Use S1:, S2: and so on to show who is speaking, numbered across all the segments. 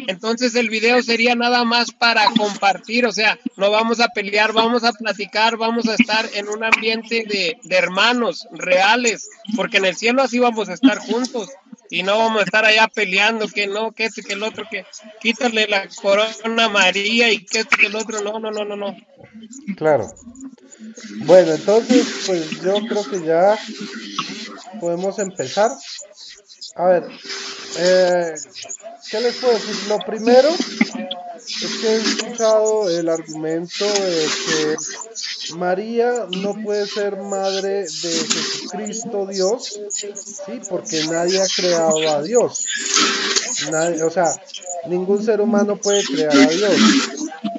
S1: Entonces el video sería nada más para compartir, o sea, no vamos a pelear, vamos a platicar, vamos a estar en un ambiente de hermanos reales, porque en el cielo así vamos a estar juntos y no vamos a estar allá peleando, que no, que este, que el otro, que quítale la corona a María y que este, que el otro, no, no, no, no, no.
S2: Claro. Bueno, entonces, pues yo creo que ya podemos empezar. A ver, eh, ¿qué les puedo decir? Lo primero es que he escuchado el argumento de que María no puede ser madre de Jesucristo Dios, ¿sí? Porque nadie ha creado a Dios. Nadie, o sea, ningún ser humano puede crear a Dios.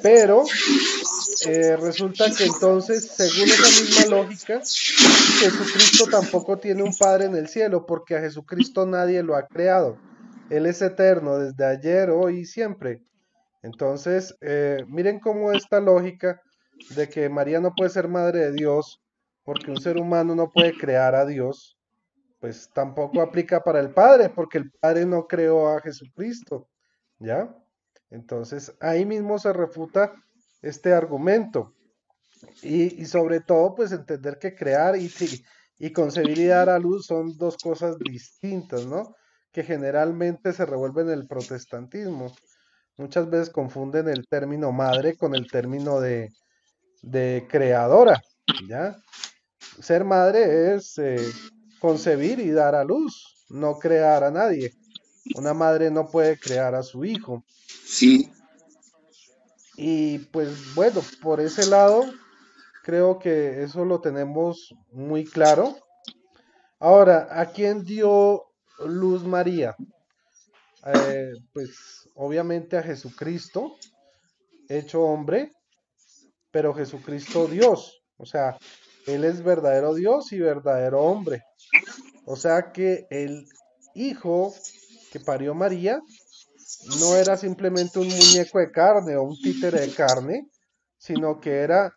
S2: Pero resulta que entonces, según esa misma lógica, Jesucristo tampoco tiene un Padre en el cielo, porque a Jesucristo nadie lo ha creado. Él es eterno desde ayer, hoy y siempre. Entonces, miren cómo esta lógica de que María no puede ser madre de Dios porque un ser humano no puede crear a Dios, pues tampoco aplica para el Padre, porque el Padre no creó a Jesucristo, ¿ya? Entonces, ahí mismo se refuta este argumento. Y sobre todo, pues entender que crear y concebir y dar a luz son dos cosas distintas, ¿no? Que generalmente se revuelven en el protestantismo. Muchas veces confunden el término madre con el término de creadora, ¿ya? Ser madre es concebir y dar a luz, no crear a nadie. Una madre no puede crear a su hijo.
S3: Sí,
S2: Y pues bueno, por ese lado, creo que eso lo tenemos muy claro. Ahora, ¿a quién dio luz María? Pues obviamente a Jesucristo, hecho hombre, pero Jesucristo Dios. O sea, Él es verdadero Dios y verdadero hombre. O sea que el hijo que parió María no era simplemente un muñeco de carne o un títere de carne, sino que era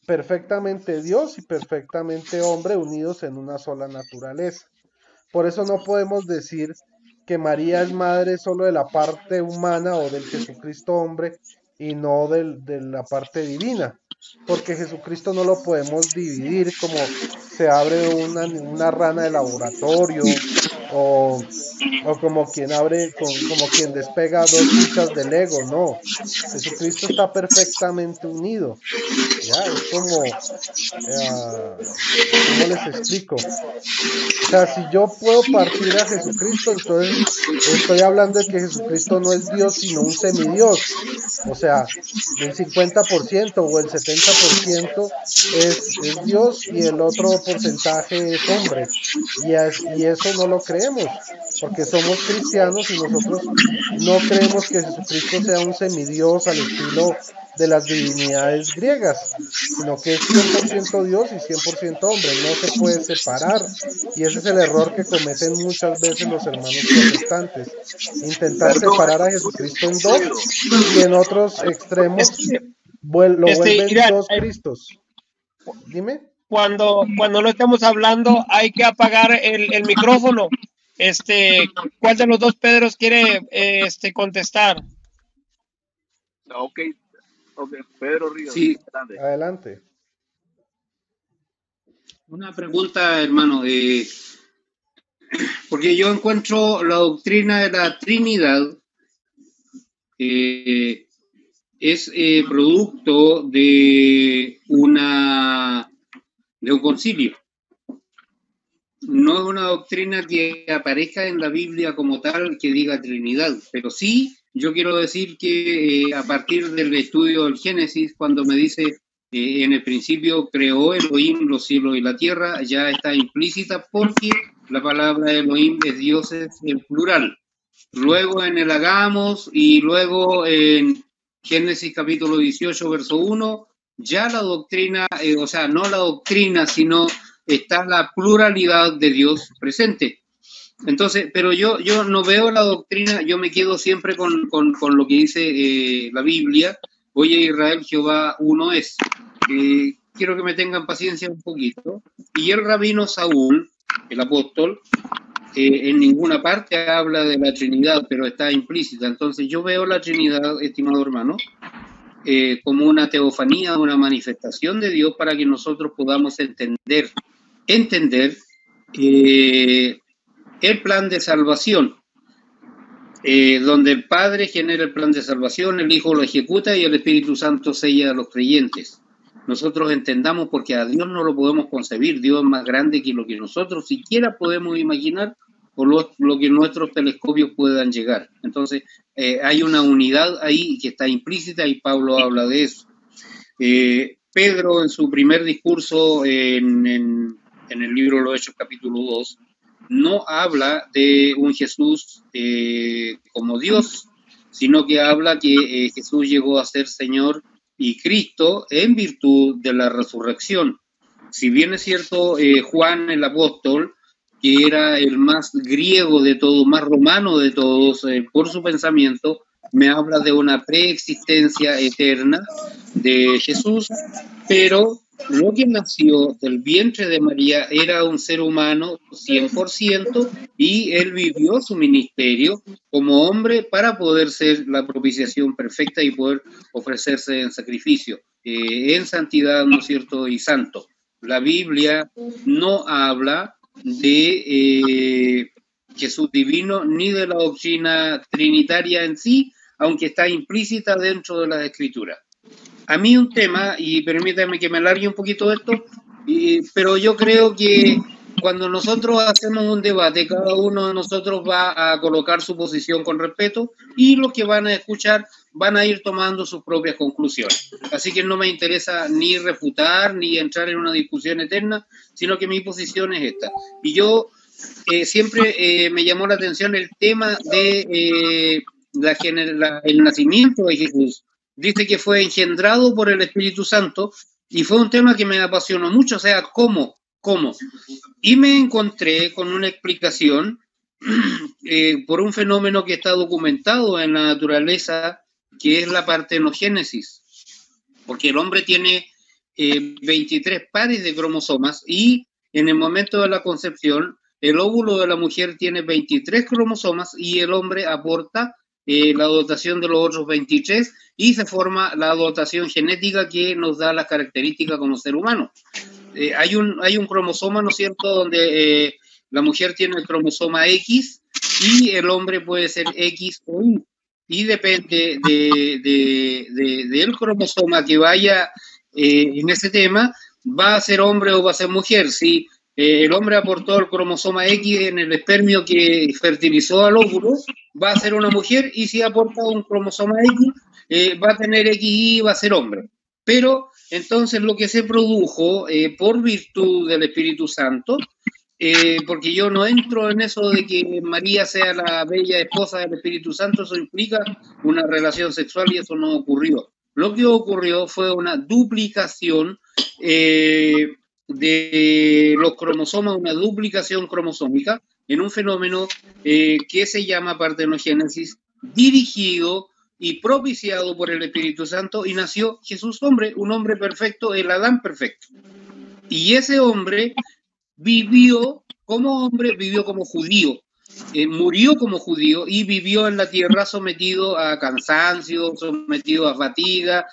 S2: perfectamente Dios y perfectamente hombre unidos en una sola naturaleza. Por eso no podemos decir que María es madre solo de la parte humana o del Jesucristo hombre y no de la parte divina, porque Jesucristo no lo podemos dividir como se abre una rana de laboratorio o, o como quien abre, como quien despega dos fichas de Lego, no. Jesucristo está perfectamente unido, ¿ya? Es como, ¿cómo les explico? O sea, si yo puedo partir a Jesucristo, entonces estoy hablando de que Jesucristo no es Dios, sino un semidios. O sea, el 50% o el 70% es Dios y el otro porcentaje es hombre. Y eso no lo creemos, porque somos cristianos y nosotros no creemos que Jesucristo sea un semidios al estilo de las divinidades griegas, sino que es 100% Dios y 100% hombre, no se puede separar. Y ese es el error que cometen muchas veces los hermanos protestantes, intentar
S3: perdón,
S2: separar a Jesucristo en dos y en otros extremos
S1: Este,
S2: lo vuelven
S1: mira,
S2: dos Cristos. Dime.
S1: cuando no estemos hablando hay que apagar el micrófono. ¿Cuál de los dos Pedros quiere contestar?
S4: Ok, ok, Pedro Ríos,
S3: sí.
S4: grande.
S2: Adelante.
S3: Una pregunta, hermano, porque yo encuentro la doctrina de la Trinidad eh, es producto de un concilio. No es una doctrina que aparezca en la Biblia como tal que diga Trinidad, pero sí yo quiero decir que a partir del estudio del Génesis, cuando me dice en el principio creó Elohim los cielos y la tierra, ya está implícita porque la palabra Elohim es dioses en plural. Luego en el Hagamos y luego en Génesis capítulo 18, verso 1, ya la doctrina, o sea, no la doctrina, sino está la pluralidad de Dios presente. Entonces, pero yo no veo la doctrina, yo me quedo siempre con lo que dice la Biblia. Oye, Israel, Jehová uno es. Quiero que me tengan paciencia un poquito. Y el rabino Saúl, el apóstol, en ninguna parte habla de la Trinidad, pero está implícita. Entonces yo veo la Trinidad, estimado hermano, como una teofanía, una manifestación de Dios para que nosotros podamos entender el plan de salvación, donde el Padre genera el plan de salvación, el Hijo lo ejecuta y el Espíritu Santo sella a los creyentes. Nosotros entendamos, porque a Dios no lo podemos concebir. Dios es más grande que lo que nosotros siquiera podemos imaginar o lo que nuestros telescopios puedan llegar. Entonces hay una unidad ahí que está implícita y Pablo habla de eso. Pedro, en su primer discurso en el libro de los Hechos capítulo 2, no habla de un Jesús como Dios, sino que habla que Jesús llegó a ser Señor y Cristo en virtud de la resurrección. Si bien es cierto, Juan el apóstol, que era el más griego de todos, más romano de todos, por su pensamiento, me habla de una preexistencia eterna de Jesús, pero lo que nació del vientre de María era un ser humano 100%, y él vivió su ministerio como hombre para poder ser la propiciación perfecta y poder ofrecerse en sacrificio, en santidad, ¿no es cierto?, y santo. La Biblia no habla de Jesús divino ni de la doctrina trinitaria en sí, aunque está implícita dentro de las Escrituras. A mí un tema, y permítame que me alargue un poquito de esto, pero yo creo que cuando nosotros hacemos un debate, cada uno de nosotros va a colocar su posición con respeto, y los que van a escuchar van a ir tomando sus propias conclusiones. Así que no me interesa ni refutar ni entrar en una discusión eterna, sino que mi posición es esta. Y yo siempre me llamó la atención el tema de el nacimiento de Jesús. Dice que fue engendrado por el Espíritu Santo, y fue un tema que me apasionó mucho. O sea, ¿cómo? Y me encontré con una explicación por un fenómeno que está documentado en la naturaleza, que es la partenogénesis. Porque el hombre tiene 23 pares de cromosomas, y en el momento de la concepción, el óvulo de la mujer tiene 23 cromosomas y el hombre aporta la dotación de los otros 23, y se forma la dotación genética que nos da las características como ser humano. Hay un cromosoma, ¿no es cierto?, donde la mujer tiene el cromosoma X y el hombre puede ser X o Y, y depende del cromosoma que vaya en ese tema, va a ser hombre o va a ser mujer. Si el hombre aportó el cromosoma X en el espermio que fertilizó al óvulo, va a ser una mujer, y si aporta un cromosoma X, va a tener XY y va a ser hombre. Pero entonces lo que se produjo por virtud del Espíritu Santo, porque yo no entro en eso de que María sea la bella esposa del Espíritu Santo, eso implica una relación sexual y eso no ocurrió. Lo que ocurrió fue una duplicación de los cromosomas, una duplicación cromosómica en un fenómeno que se llama partenogénesis, dirigido y propiciado por el Espíritu Santo, y nació Jesús hombre, un hombre perfecto, el Adán perfecto. Y ese hombre vivió como hombre, vivió como judío, murió como judío y vivió en la tierra sometido a cansancio, sometido a fatiga.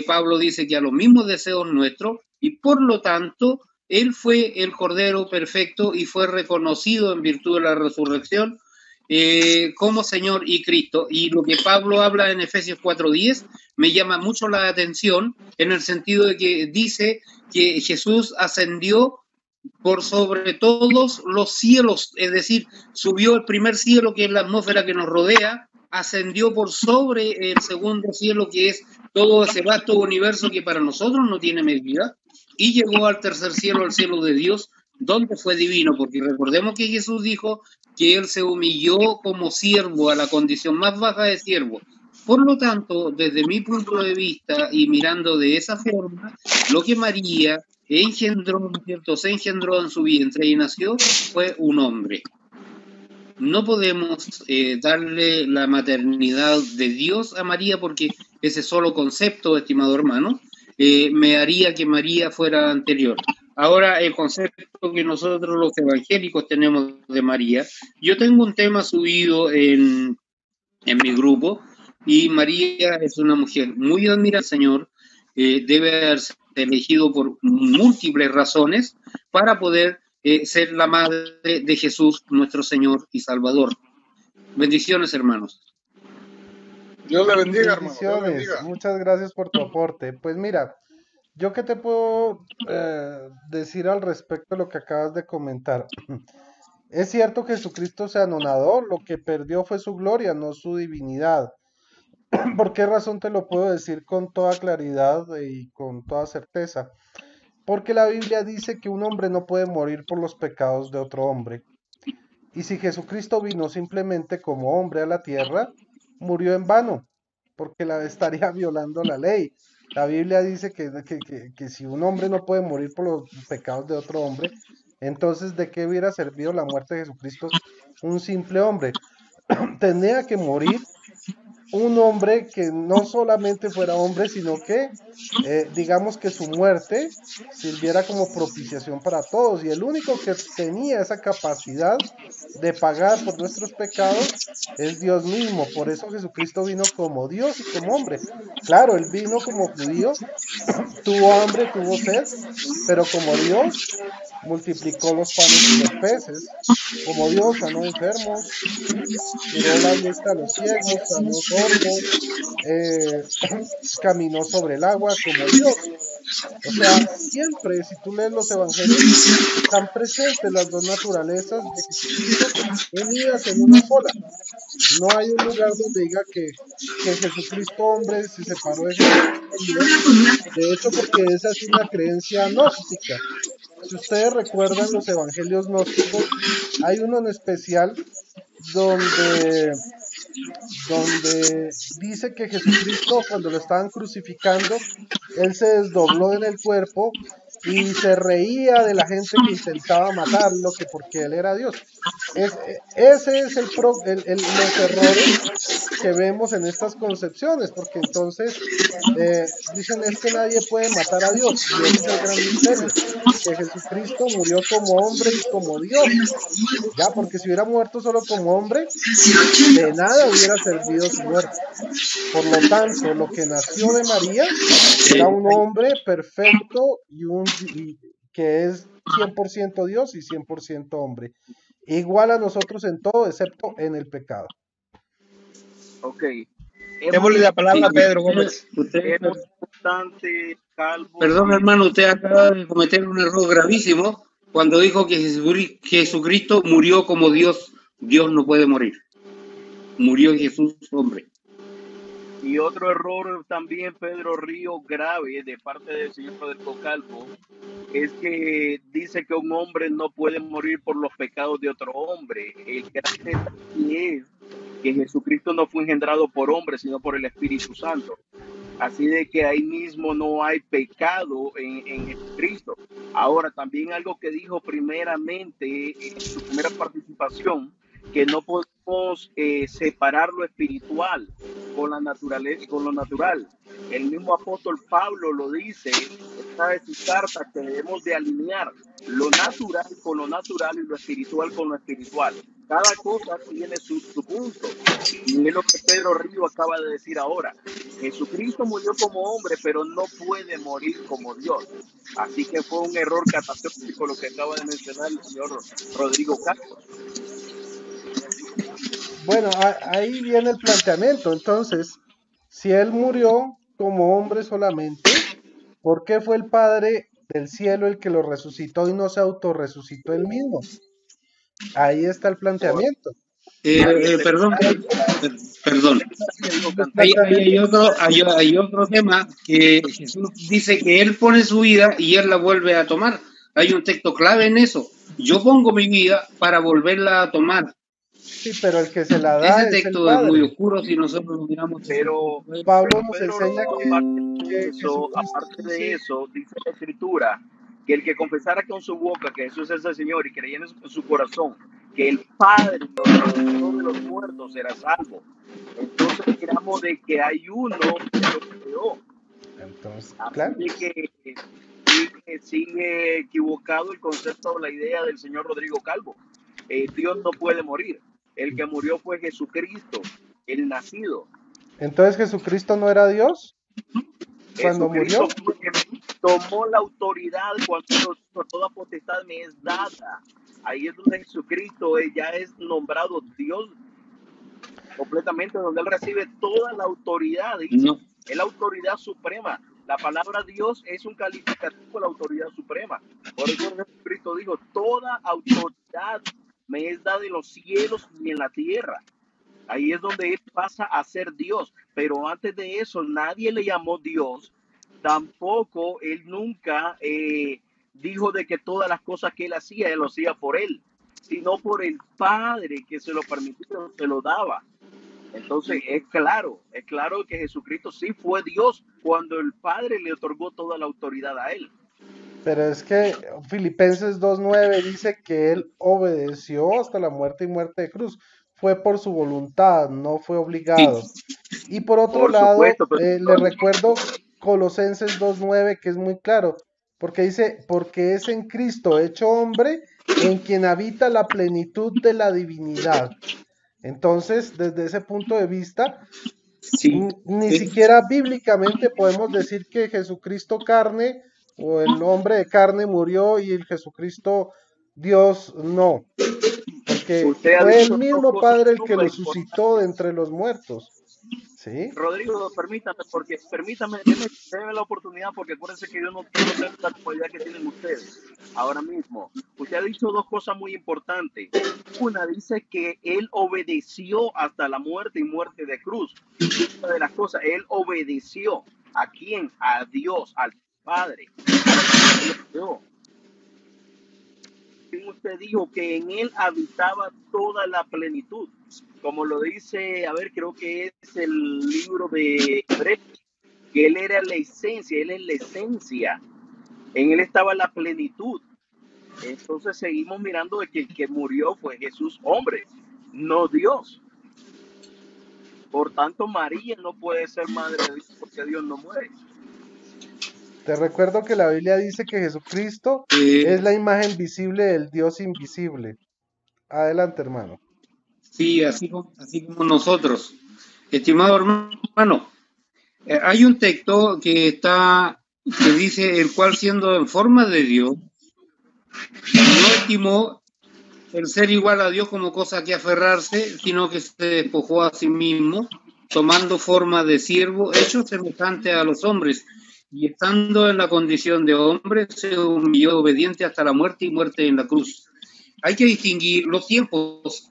S3: Pablo dice que a los mismos deseos nuestros, y por lo tanto él fue el Cordero perfecto y fue reconocido en virtud de la resurrección como Señor y Cristo. Y lo que Pablo habla en Efesios 4:10 me llama mucho la atención, en el sentido de que dice que Jesús ascendió por sobre todos los cielos, es decir, subió al primer cielo, que es la atmósfera que nos rodea, ascendió por sobre el segundo cielo, que es todo ese vasto universo que para nosotros no tiene medida, y llegó al tercer cielo, al cielo de Dios, donde fue divino, porque recordemos que Jesús dijo que él se humilló como siervo, a la condición más baja de siervo. Por lo tanto, desde mi punto de vista y mirando de esa forma, lo que María engendró, ¿cierto?, se engendró en su vientre y nació, fue un hombre. No podemos darle la maternidad de Dios a María, porque ese solo concepto, estimado hermano, me haría que María fuera anterior. Ahora, el concepto que nosotros los evangélicos tenemos de María, yo tengo un tema subido en mi grupo, y María es una mujer muy admirada al Señor, debe haberse elegido por múltiples razones para poder ser la madre de Jesús, nuestro Señor y Salvador. Bendiciones, hermanos.
S5: Dios le bendiga, hermano. Dios le
S2: Bendiciones,
S5: bendiga.
S2: muchas gracias por tu aporte. Pues mira, yo qué te puedo decir al respecto de lo que acabas de comentar. Es cierto que Jesucristo se anonadó, lo que perdió fue su gloria, no su divinidad. ¿Por qué razón te lo puedo decir con toda claridad y con toda certeza? Porque la Biblia dice que un hombre no puede morir por los pecados de otro hombre. Y si Jesucristo vino simplemente como hombre a la tierra, murió en vano, porque estaría violando la ley. La Biblia dice que si un hombre no puede morir por los pecados de otro hombre, entonces ¿de qué hubiera servido la muerte de Jesucristo? Un simple hombre. Tenía que morir un hombre que no solamente fuera hombre, sino que digamos que su muerte sirviera como propiciación para todos. Y el único que tenía esa capacidad de pagar por nuestros pecados es Dios mismo. Por eso Jesucristo vino como Dios y como hombre. Claro, él vino como judío, tuvo hambre, tuvo sed, pero como Dios multiplicó los panes y los peces. Como Dios sanó enfermos, curó la vista a los ciegos, sanó sordos, caminó sobre el agua como Dios. O sea, siempre, si tú lees los evangelios, están presentes las dos naturalezas de Jesucristo unidas en una sola. No hay un lugar donde diga que Jesucristo hombre se separó de Jesucristo Dios. De hecho, porque esa es una creencia gnóstica. Si ustedes recuerdan los evangelios gnósticos, hay uno en especial donde dice que Jesucristo, cuando lo estaban crucificando, él se desdobló en el cuerpo y se reía de la gente que intentaba matarlo, que porque él era Dios. Ese es los errores que vemos en estas concepciones, porque entonces dicen es que nadie puede matar a Dios, y ese es el gran misterio, que Jesucristo murió como hombre y como Dios, ya, porque si hubiera muerto solo como hombre, de nada hubiera servido su muerte. Por lo tanto, lo que nació de María era un hombre perfecto y que es 100% Dios y 100% hombre. Igual a nosotros en todo, excepto en el pecado.
S4: Ok.
S1: Démosle la palabra a Pedro Gómez.
S4: Hemos bastante calvo.
S3: Perdón, hermano, usted acaba de cometer un error gravísimo cuando dijo que Jesucristo murió como Dios. Dios no puede morir. Murió Jesús, hombre.
S4: Y otro error también, Pedro Río, grave de parte del señor Rodrigo Calvo, es que dice que un hombre no puede morir por los pecados de otro hombre. El gran detalle es que Jesucristo no fue engendrado por hombre, sino por el Espíritu Santo. Así de que ahí mismo no hay pecado en Jesucristo. Ahora, también algo que dijo primeramente en su primera participación, que no podemos separar lo espiritual con la naturaleza, con lo natural. El mismo apóstol Pablo lo dice, está en su carta, que debemos de alinear lo natural con lo natural y lo espiritual con lo espiritual. Cada cosa tiene su punto. Y es lo que Pedro Río acaba de decir ahora. Jesucristo murió como hombre, pero no puede morir como Dios. Así que fue un error catastrófico lo que acaba de mencionar el señor Rodrigo Castro.
S2: Bueno, ahí viene el planteamiento. Entonces, si él murió como hombre solamente, ¿por qué fue el Padre del cielo el que lo resucitó y no se autorresucitó él mismo? Ahí está el planteamiento.
S3: Perdón. Hay otro tema que Jesús dice que Él pone su vida y Él la vuelve a tomar. Hay un texto clave en eso. Yo pongo mi vida para volverla a tomar.
S2: Sí, pero el que se la da
S3: ese
S2: es
S3: texto
S2: el
S3: es muy
S2: Padre.
S3: oscuro si nosotros lo miramos.
S4: Pero
S2: Pablo nos
S4: Pedro,
S2: enseña
S4: aparte de eso, dice la Escritura que el que confesara con su boca que Jesús es el Señor y creyera en su corazón que el Padre lo resucitó de los muertos será salvo. Entonces miramos de que hay uno que lo creó.
S2: Entonces,
S4: Así
S2: claro.
S4: de que sigue equivocado el concepto o la idea del señor Rodrigo Calvo. Dios no puede morir. El que murió fue Jesucristo, el nacido.
S2: Entonces, ¿Jesucristo no era Dios cuando murió?
S4: Jesucristo fue el que tomó la autoridad cuando toda potestad me es dada. Ahí es donde Jesucristo ya es nombrado Dios completamente, donde él recibe toda la autoridad.
S3: No.
S4: Es la autoridad suprema. La palabra Dios es un calificativo de la autoridad suprema. Por eso Jesucristo dijo, toda autoridad me es dada en los cielos y en la tierra. Ahí es donde él pasa a ser Dios. Pero antes de eso, nadie le llamó Dios. Tampoco él nunca dijo de que todas las cosas que él lo hacía por él, sino por el Padre que se lo permitía, se lo daba. Entonces es claro que Jesucristo sí fue Dios cuando el Padre le otorgó toda la autoridad a él.
S2: Pero es que Filipenses 2:9 dice que él obedeció hasta la muerte y muerte de cruz. Fue por su voluntad, no fue obligado.
S3: Sí.
S2: Y por otro
S4: Por
S2: lado,
S4: supuesto, pero
S2: le recuerdo Colosenses 2:9, que es muy claro, porque dice, porque es en Cristo hecho hombre, en quien habita la plenitud de la divinidad. Entonces, desde ese punto de vista,
S3: Sí.
S2: ni siquiera bíblicamente podemos decir que Jesucristo carne o el hombre de carne murió y el Jesucristo Dios no, porque
S4: usted ha
S2: fue
S4: dicho
S2: el
S4: dos
S2: mismo
S4: cosas
S2: Padre el que lo
S4: súper
S2: suscitó de
S4: importantes.
S2: entre los muertos. ¿Sí?
S4: Rodrigo, permítame, déme la oportunidad, porque acuérdense que yo no tengo la comodidad que tienen ustedes ahora mismo. Usted ha dicho dos cosas muy importantes. Una dice que él obedeció hasta la muerte y muerte de cruz. Una de las cosas, él obedeció. ¿A quién? A Dios, al Padre. Usted dijo que en él habitaba toda la plenitud, como lo dice, a ver, creo que es el libro de Hebreos, que él era la esencia, él es la esencia, en él estaba la plenitud. Entonces seguimos mirando de que el que murió fue Jesús, hombre, no Dios. Por tanto, María no puede ser madre de Dios porque Dios no muere.
S2: Te recuerdo que la Biblia dice que Jesucristo es la imagen visible del Dios invisible. Adelante, hermano.
S3: Sí, así como nosotros. Estimado hermano, hay un texto que dice, el cual siendo en forma de Dios, no estimó el ser igual a Dios como cosa que aferrarse, sino que se despojó a sí mismo, tomando forma de siervo, hecho semejante a los hombres, y estando en la condición de hombre, se humilló obediente hasta la muerte y muerte en la cruz. Hay que distinguir los tiempos,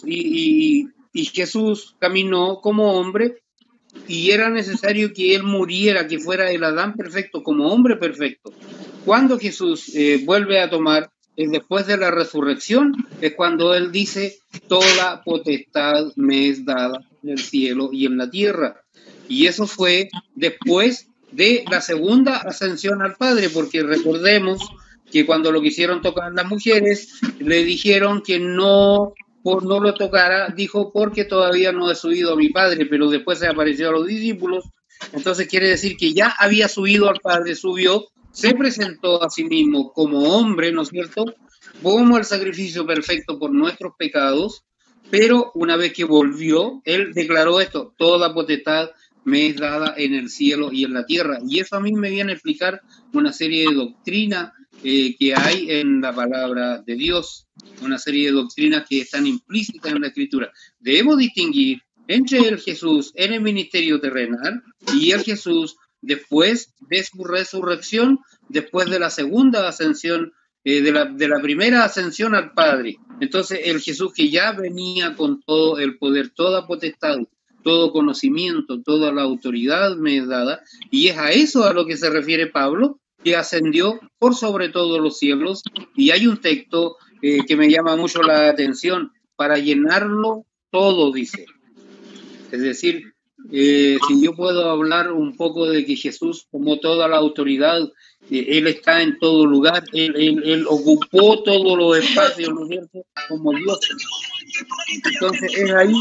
S3: y Jesús caminó como hombre y era necesario que él muriera, que fuera el Adán perfecto, como hombre perfecto. Cuando Jesús vuelve a tomar, después de la resurrección, es cuando él dice, toda potestad me es dada en el cielo y en la tierra. Y eso fue después de la segunda ascensión al Padre, porque recordemos que cuando lo quisieron tocar las mujeres, le dijeron que no lo tocara, dijo, porque todavía no he subido a mi Padre, pero después se apareció a los discípulos. Entonces quiere decir que ya había subido al Padre, subió, se presentó a sí mismo como hombre, ¿no es cierto?, como el sacrificio perfecto por nuestros pecados, pero una vez que volvió, él declaró esto, toda potestad me es dada en el cielo y en la tierra. Y eso a mí me viene a explicar una serie de doctrinas que hay en la palabra de Dios, una serie de doctrinas que están implícitas en la Escritura. Debemos distinguir entre el Jesús en el ministerio terrenal y el Jesús después de su resurrección, después de la segunda ascensión, de la primera ascensión al Padre. Entonces, el Jesús que ya venía con todo el poder, toda potestad, todo conocimiento, toda la autoridad me es dada, y es a eso a lo que se refiere Pablo, que ascendió por sobre todos los cielos. Y hay un texto que me llama mucho la atención, para llenarlo todo, dice. Es decir, si yo puedo hablar un poco de que Jesús tomó toda la autoridad, Él está en todo lugar, él ocupó todos los espacios, ¿no es cierto?, como Dios. Entonces, es ahí,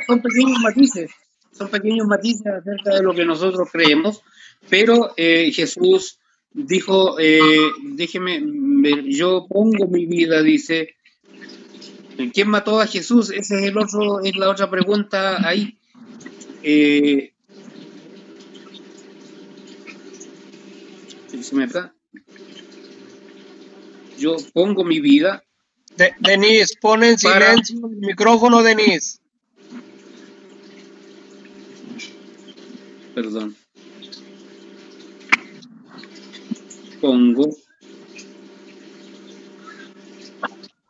S3: son pequeños matices acerca de lo que nosotros creemos, Pero Jesús dijo, déjeme ver, yo pongo mi vida, dice. ¿Quién mató a Jesús? Ese es la otra pregunta ahí. ¿Se me está? Yo pongo mi vida.
S1: Denise, pon en silencio el micrófono, Denise.
S3: Perdón. Pongo.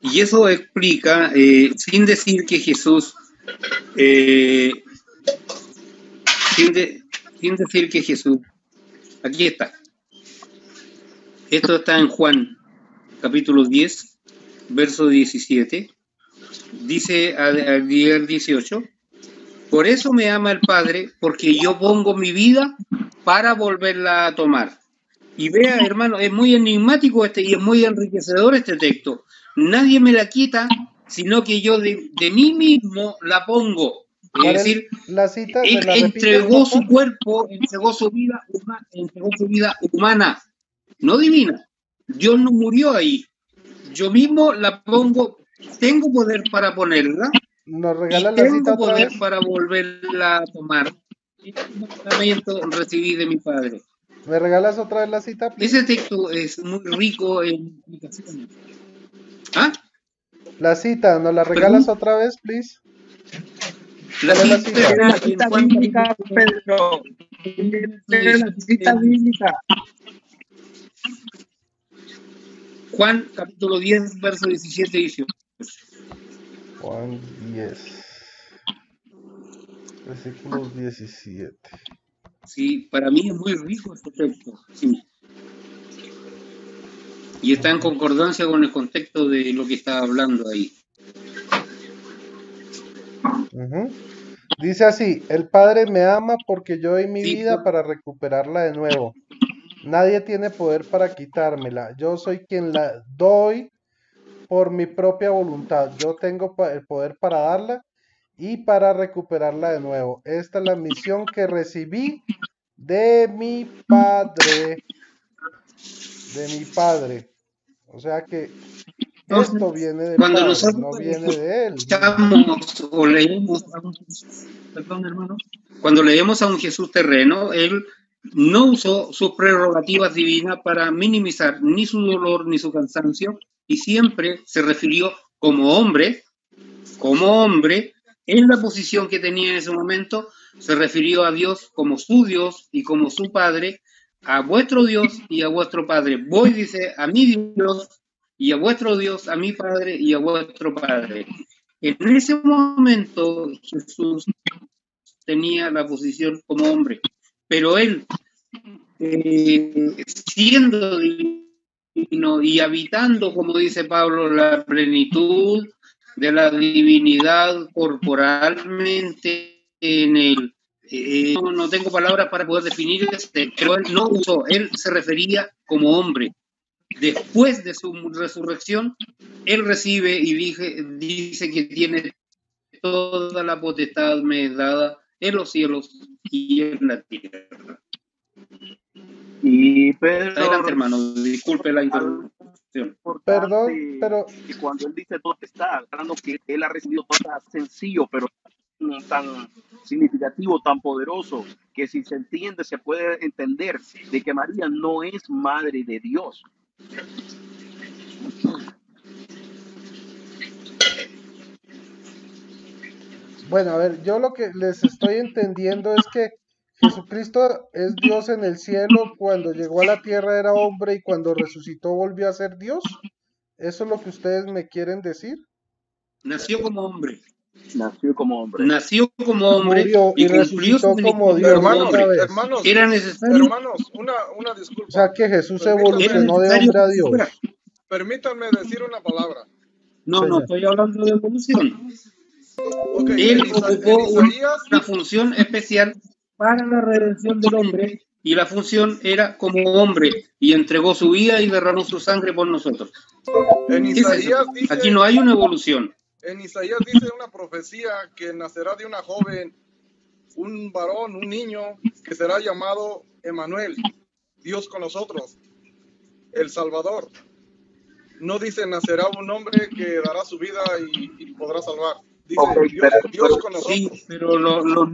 S3: Y eso explica, sin decir que Jesús, sin decir que Jesús, aquí está. Esto está en Juan, capítulo 10, verso 17. Dice al 18, por eso me ama el Padre, porque yo pongo mi vida para volverla a tomar. Y vea, hermano, es muy enigmático y es muy enriquecedor este texto. Nadie me la quita, sino que yo de mí mismo la pongo. Es decir,
S2: la cita,
S3: él entregó su cuerpo, entregó su vida humana, no divina. Dios no murió ahí. Yo mismo la pongo, tengo poder para ponerla.
S2: ¿Nos regala
S3: y
S2: la
S3: tengo
S2: cita otra
S3: poder
S2: vez?
S3: para volverla a tomar. Este mandamiento recibí de mi Padre.
S2: ¿Me regalas otra vez la cita, please?
S3: Ese texto es muy rico en implicaciones. ¿Ah?
S2: La cita, ¿nos la regalas otra vez, please?
S3: La
S1: cita bíblica, Pedro. La cita bíblica.
S3: Juan, capítulo 10, verso 17 y 18.
S2: Juan 10, versículos 17.
S3: Sí, para mí es muy rico este texto. Sí. Y está en concordancia con el contexto de lo que estaba hablando ahí.
S2: Dice así, el Padre me ama porque yo doy mi vida para recuperarla de nuevo. Nadie tiene poder para quitármela. Yo soy quien la doy por mi propia voluntad. Yo tengo el poder para darla y para recuperarla de nuevo. Esta es la misión que recibí de mi Padre. O sea que esto viene de
S3: cuando
S2: Padre,
S3: nosotros
S2: no viene de él.
S3: O leemos a un Jesús, perdón, hermano, cuando leemos a un Jesús terreno, él no usó sus prerrogativas divinas para minimizar ni su dolor ni su cansancio, y siempre se refirió como hombre, en la posición que tenía en ese momento, se refirió a Dios como su Dios y como su Padre, a vuestro Dios y a vuestro Padre. Voy, dice, a mi Dios y a vuestro Dios, a mi Padre y a vuestro Padre. En ese momento Jesús tenía la posición como hombre, pero él, siendo divino y habitando, como dice Pablo, la plenitud de la divinidad corporalmente en él. No tengo palabras para poder definir pero él no usó, él se refería como hombre. Después de su resurrección, él recibe y dice que tiene toda la potestad me es dada en los cielos y en la tierra.
S4: Y Pedro,
S3: adelante, hermano, disculpe la interrupción.
S2: Perdón, pero
S4: que cuando él dice potestad, hablando que él ha recibido todo tan sencillo, pero tan significativo, tan poderoso, que si se entiende, se puede entender de que María no es madre de Dios.
S2: Bueno, a ver, yo lo que les estoy entendiendo es que Jesucristo es Dios en el cielo, cuando llegó a la tierra era hombre y cuando resucitó volvió a ser Dios. ¿Eso es lo que ustedes me quieren decir?
S3: Nació como hombre.
S4: Nació como hombre.
S3: Nació como hombre.
S2: Murió y resucitó como Dios.
S5: Hermanos,
S3: era necesario.
S5: Hermanos, una disculpa.
S2: O sea que Jesús evolucionó de hombre a Dios.
S5: Permítanme decir una palabra.
S3: No estoy hablando de evolución.
S5: Okay,
S3: él ocupó una función especial para la redención del hombre, y la función era como hombre, y entregó su vida y derramó su sangre por nosotros.
S5: En Isaías dice,
S3: aquí no hay una evolución.
S5: En Isaías dice una profecía que nacerá de una joven un varón, un niño, que será llamado Emmanuel, Dios con nosotros, el Salvador. No dice nacerá un hombre que dará su vida y podrá salvar. Dice
S4: Ok,
S5: Dios con
S3: Sí,
S5: nosotros.
S3: pero los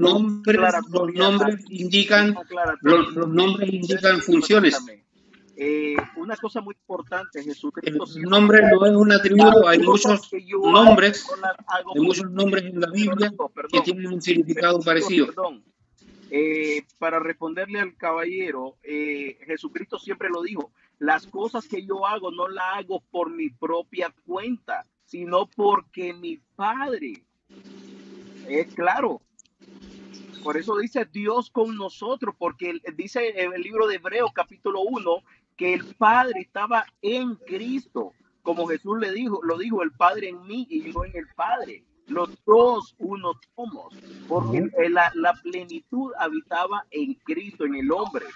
S3: nombres indican, los nombres indican funciones.
S4: Una cosa muy importante,
S3: El
S4: Jesucristo siempre
S3: nombre no es un atributo, hay
S4: las cosas
S3: muchos
S4: que yo hago,
S3: nombres,
S4: no las hago
S3: hay muchos nombres en la Biblia que tienen un significado parecido.
S4: Perdón. Para responderle al caballero, Jesucristo siempre lo dijo, las cosas que yo hago no las hago por mi propia cuenta, sino porque mi Padre, es claro, por eso dice Dios con nosotros, porque dice en el libro de Hebreos capítulo 1 que el Padre estaba en Cristo, como Jesús le dijo, lo dijo, el Padre en mí y yo en el Padre. Los dos uno somos, porque la plenitud habitaba en Cristo, en el hombre,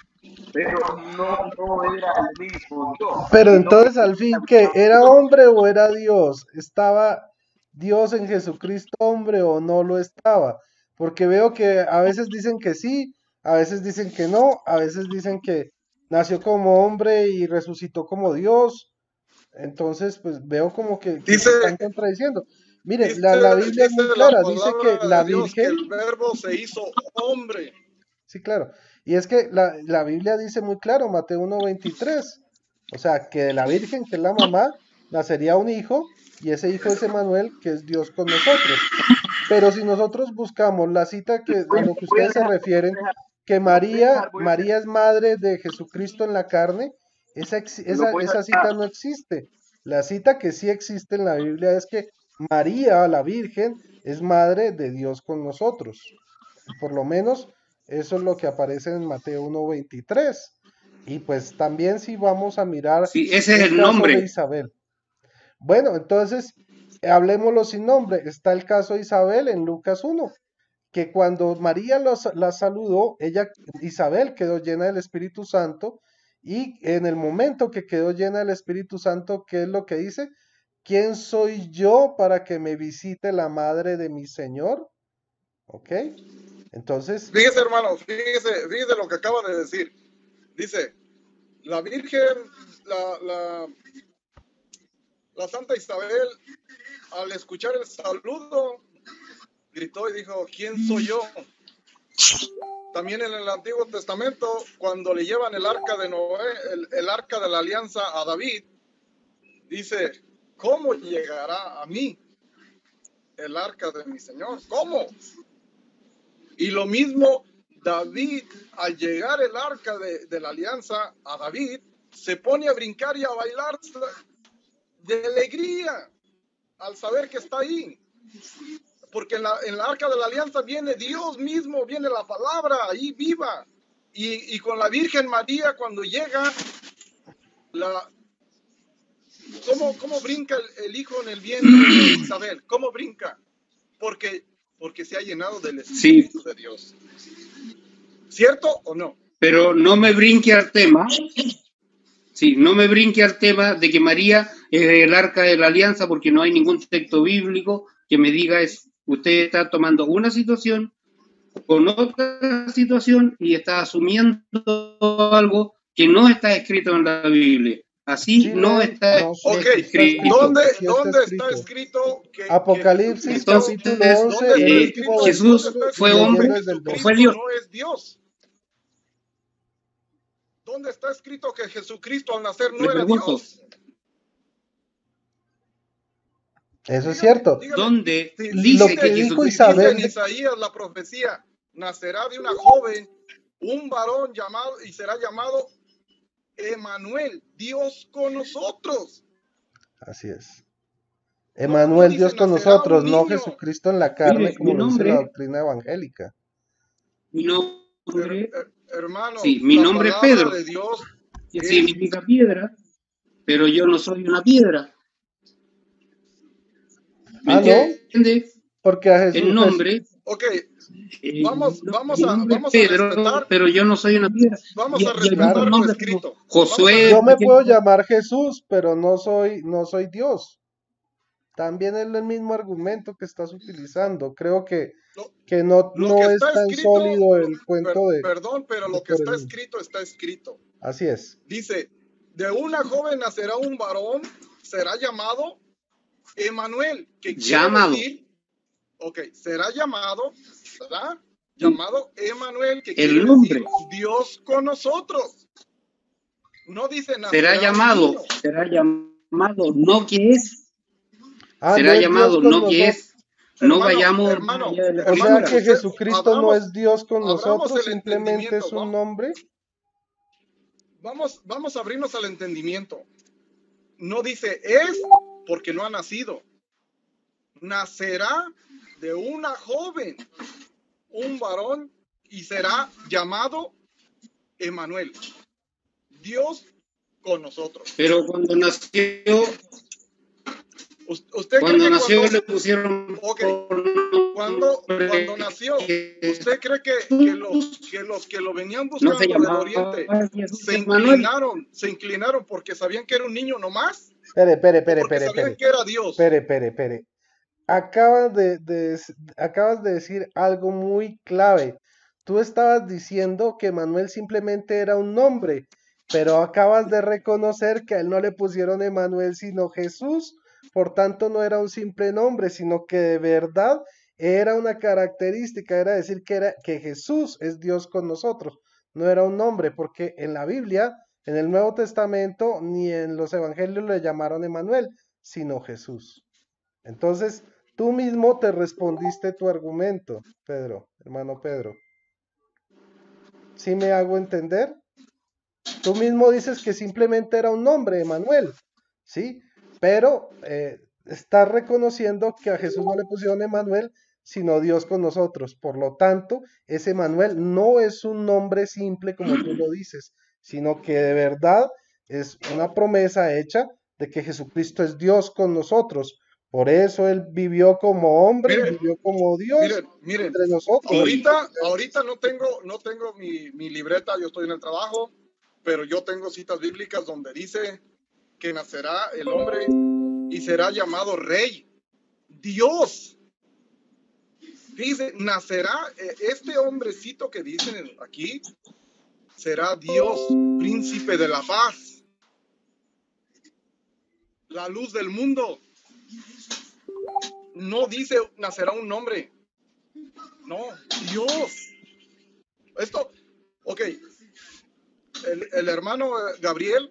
S4: pero no era el mismo Dios.
S2: Pero entonces al fin, ¿qué? ¿Era hombre o era Dios? ¿Estaba Dios en Jesucristo hombre o no lo estaba? Porque veo que a veces dicen que sí, a veces dicen que no, a veces dicen que nació como hombre y resucitó como Dios. Entonces, pues veo como que se están contradiciendo. Mire, la Biblia es muy clara, dice que la
S5: Dios, que
S2: Virgen,
S5: el verbo se hizo hombre.
S2: sí, claro, y es que la Biblia dice muy claro, Mateo 1:23, o sea, que de la Virgen, que es la mamá, nacería un hijo, y ese hijo es Emanuel, que es Dios con nosotros. Pero si nosotros buscamos la cita que a lo que ustedes se refieren, que María es madre de Jesucristo en la carne, esa cita no existe. La cita que sí existe en la Biblia es que María, la Virgen, es madre de Dios con nosotros. Por lo menos eso es lo que aparece en Mateo 1:23. Y pues también si vamos a mirar
S3: Sí, ese es
S2: el
S3: el
S2: caso de
S3: nombre.
S2: Isabel. Bueno, entonces hablemoslo sin nombre. Está el caso de Isabel en Lucas 1, que cuando María la saludó, Isabel quedó llena del Espíritu Santo, y en el momento que quedó llena del Espíritu Santo, ¿qué es lo que dice? ¿Quién soy yo para que me visite la madre de mi Señor? ¿Ok? Entonces,
S5: Fíjese, hermano, fíjese lo que acaba de decir. Dice, la Virgen, la Santa Isabel, al escuchar el saludo, gritó y dijo, ¿quién soy yo? También en el Antiguo Testamento, cuando le llevan el arca de Noé, el arca de la alianza a David, dice, ¿cómo llegará a mí el arca de mi Señor? ¿Cómo? Y lo mismo, David, al llegar el arca de la alianza a David, se pone a brincar y a bailar de alegría al saber que está ahí. Porque en la arca de la alianza viene Dios mismo, viene la palabra ahí viva. Y con la Virgen María, cuando llega, ¿cómo brinca el hijo en el vientre de Isabel? ¿Cómo brinca? Porque se ha llenado del Espíritu de Dios. ¿Cierto o no?
S3: Pero no me brinque al tema. Sí, no me brinque al tema de que María es el arca de la alianza, porque no hay ningún texto bíblico que me diga eso. Usted está tomando una situación con otra situación y está asumiendo algo que no está escrito en la Biblia. Así
S2: sí,
S3: no está
S5: escrito. ¿Dónde está escrito que
S2: Apocalipsis capítulo 11,
S5: ¿dónde
S2: el último
S3: Jesús fue hombre o fue Dios?
S5: No es Dios. ¿Dónde está escrito que Jesucristo al nacer no era Dios?
S2: Eso es cierto.
S3: ¿Dónde
S2: dice que dijo Isabel?
S5: En Isaías la profecía, nacerá de una joven un varón llamado y será llamado Emmanuel, Dios con nosotros.
S2: Así es. Emmanuel, Dios con nosotros, no Jesucristo en la carne, como lo dice la doctrina evangélica.
S3: Mi nombre,
S5: hermano,
S3: sí, mi nombre es Pedro,
S5: de Dios
S3: que significa piedra, pero yo no soy una piedra. ¿Me entiende?
S2: Porque a Jesús,
S3: el nombre.
S5: Ok, vamos a
S3: Pedro,
S5: respetar,
S3: pero yo no soy una piedra.
S5: Vamos a respetar lo escrito.
S3: Josué.
S2: Yo me puedo llamar Jesús, pero no soy Dios. también es el mismo argumento que estás utilizando. Creo que,
S5: Lo,
S2: que no,
S5: lo que
S2: no es
S5: está
S2: tan
S5: escrito,
S2: sólido el cuento
S5: perdón, pero
S2: de
S5: lo que
S2: por el...
S5: está escrito.
S2: Así es.
S5: Dice, de una joven nacerá un varón, será llamado Emanuel, que quiere
S3: Llamado.
S5: decir, será llamado, ¿verdad? Llamado Emanuel, que
S3: El
S5: quiere
S3: nombre.
S5: decir Dios con nosotros. No dice
S3: Será
S5: nacerá un
S3: llamado,
S5: niño.
S3: no que es.
S2: Ah,
S3: Será
S2: no es Dios
S3: llamado,
S2: con
S3: no que
S2: nosotros.
S3: es. No
S5: Hermano,
S3: vayamos
S5: hermano,
S3: más allá de la
S2: O sea
S5: hermano,
S2: que
S3: escritura.
S2: Jesucristo no es Dios con
S5: abramos
S2: nosotros,
S5: el
S2: simplemente es
S5: entendimiento.
S2: un nombre.
S5: Vamos a abrirnos al entendimiento. No dice es porque no ha nacido. Nacerá de una joven, un varón, y será llamado Emanuel, Dios con nosotros.
S3: Pero cuando nació,
S5: ¿Usted cree que
S3: nació
S5: cuando,
S3: le pusieron
S5: cuando nació, usted cree que los que lo venían
S3: no
S5: buscando
S3: se
S5: del
S3: llamaba
S5: oriente
S3: Jesús
S5: se
S3: Emanuel.
S5: inclinaron porque sabían que era un niño nomás?
S2: Espere,
S5: Sabían que era Dios.
S2: espere. Acabas de decir algo muy clave. Tú estabas diciendo que Manuel simplemente era un nombre, pero acabas de reconocer que a él no le pusieron Emanuel sino Jesús, por tanto no era un simple nombre, sino que de verdad era una característica, era decir que Jesús es Dios con nosotros, no era un nombre, porque en la Biblia, en el Nuevo Testamento, ni en los Evangelios le llamaron Emanuel, sino Jesús. Entonces, tú mismo te respondiste tu argumento, Pedro, hermano Pedro. ¿Sí me hago entender? Tú mismo dices que simplemente era un nombre, Emanuel, ¿sí? Pero estás reconociendo que a Jesús no le pusieron Emanuel, sino Dios con nosotros. Por lo tanto, ese Emanuel no es un nombre simple como tú lo dices, sino que de verdad es una promesa hecha de que Jesucristo es Dios con nosotros. Por eso Él vivió como hombre y vivió como Dios
S5: Miren,
S2: entre nosotros.
S5: ahorita no tengo mi libreta, yo estoy en el trabajo, pero yo tengo citas bíblicas donde dice que nacerá el hombre y será llamado rey, Dios. Dice, nacerá este hombrecito que dicen aquí, será Dios, príncipe de la paz, la luz del mundo. No dice nacerá un nombre, no, Dios. Esto, el hermano Gabriel,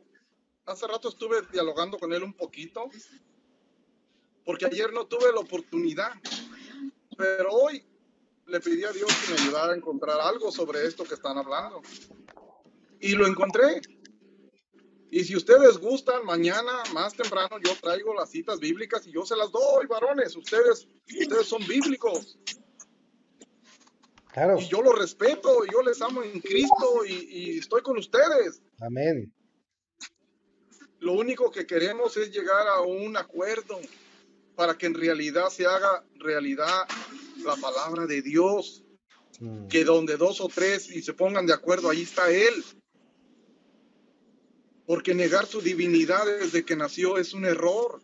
S5: hace rato estuve dialogando con él un poquito, porque ayer no tuve la oportunidad, pero hoy le pedí a Dios que me ayudara a encontrar algo sobre esto que están hablando. Y lo encontré. Y si ustedes gustan, mañana más temprano yo traigo las citas bíblicas y yo se las doy, varones. Ustedes son bíblicos.
S2: Claro.
S5: Y yo los respeto, y yo les amo en Cristo y estoy con ustedes.
S2: Amén.
S5: Lo único que queremos es llegar a un acuerdo para que en realidad se haga realidad la palabra de Dios. Que donde dos o tres y se pongan de acuerdo, ahí está Él. Porque negar su divinidad desde que nació es un error.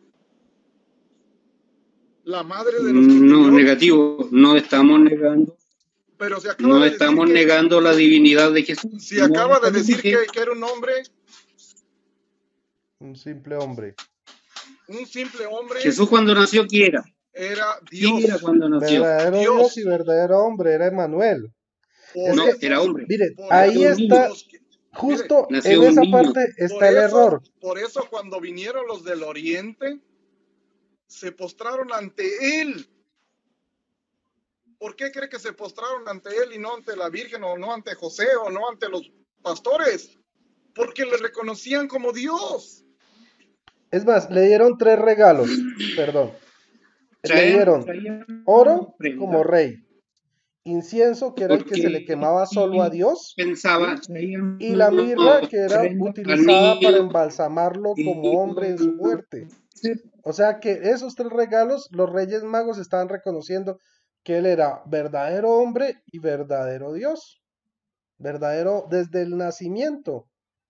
S5: La madre de los
S3: No, negativo, no estamos negando.
S5: Pero se acaba de
S3: estamos
S5: decir
S3: negando la divinidad de Jesús.
S5: Se acaba de decir que era un hombre.
S2: Un simple hombre.
S5: Un simple hombre.
S3: Jesús cuando nació, ¿quién era?
S5: Era Dios.
S3: ¿Quién era cuando nació?
S2: Verdadero Dios y verdadero hombre, era Emanuel.
S3: Era hombre.
S2: Mire, ahí está, justo en esa parte está el error.
S5: Por eso cuando vinieron los del oriente, se postraron ante él. ¿Por qué cree que se postraron ante él y no ante la Virgen o no ante José o no ante los pastores? Porque le reconocían como Dios.
S2: Es más, le dieron 3 regalos, perdón. Le dieron oro como rey, incienso que era el que se le quemaba solo a Dios, y la mirra que era utilizada para embalsamarlo como hombre en su muerte. O sea que esos 3 regalos, los Reyes Magos estaban reconociendo que él era verdadero hombre y verdadero Dios. Verdadero desde el nacimiento,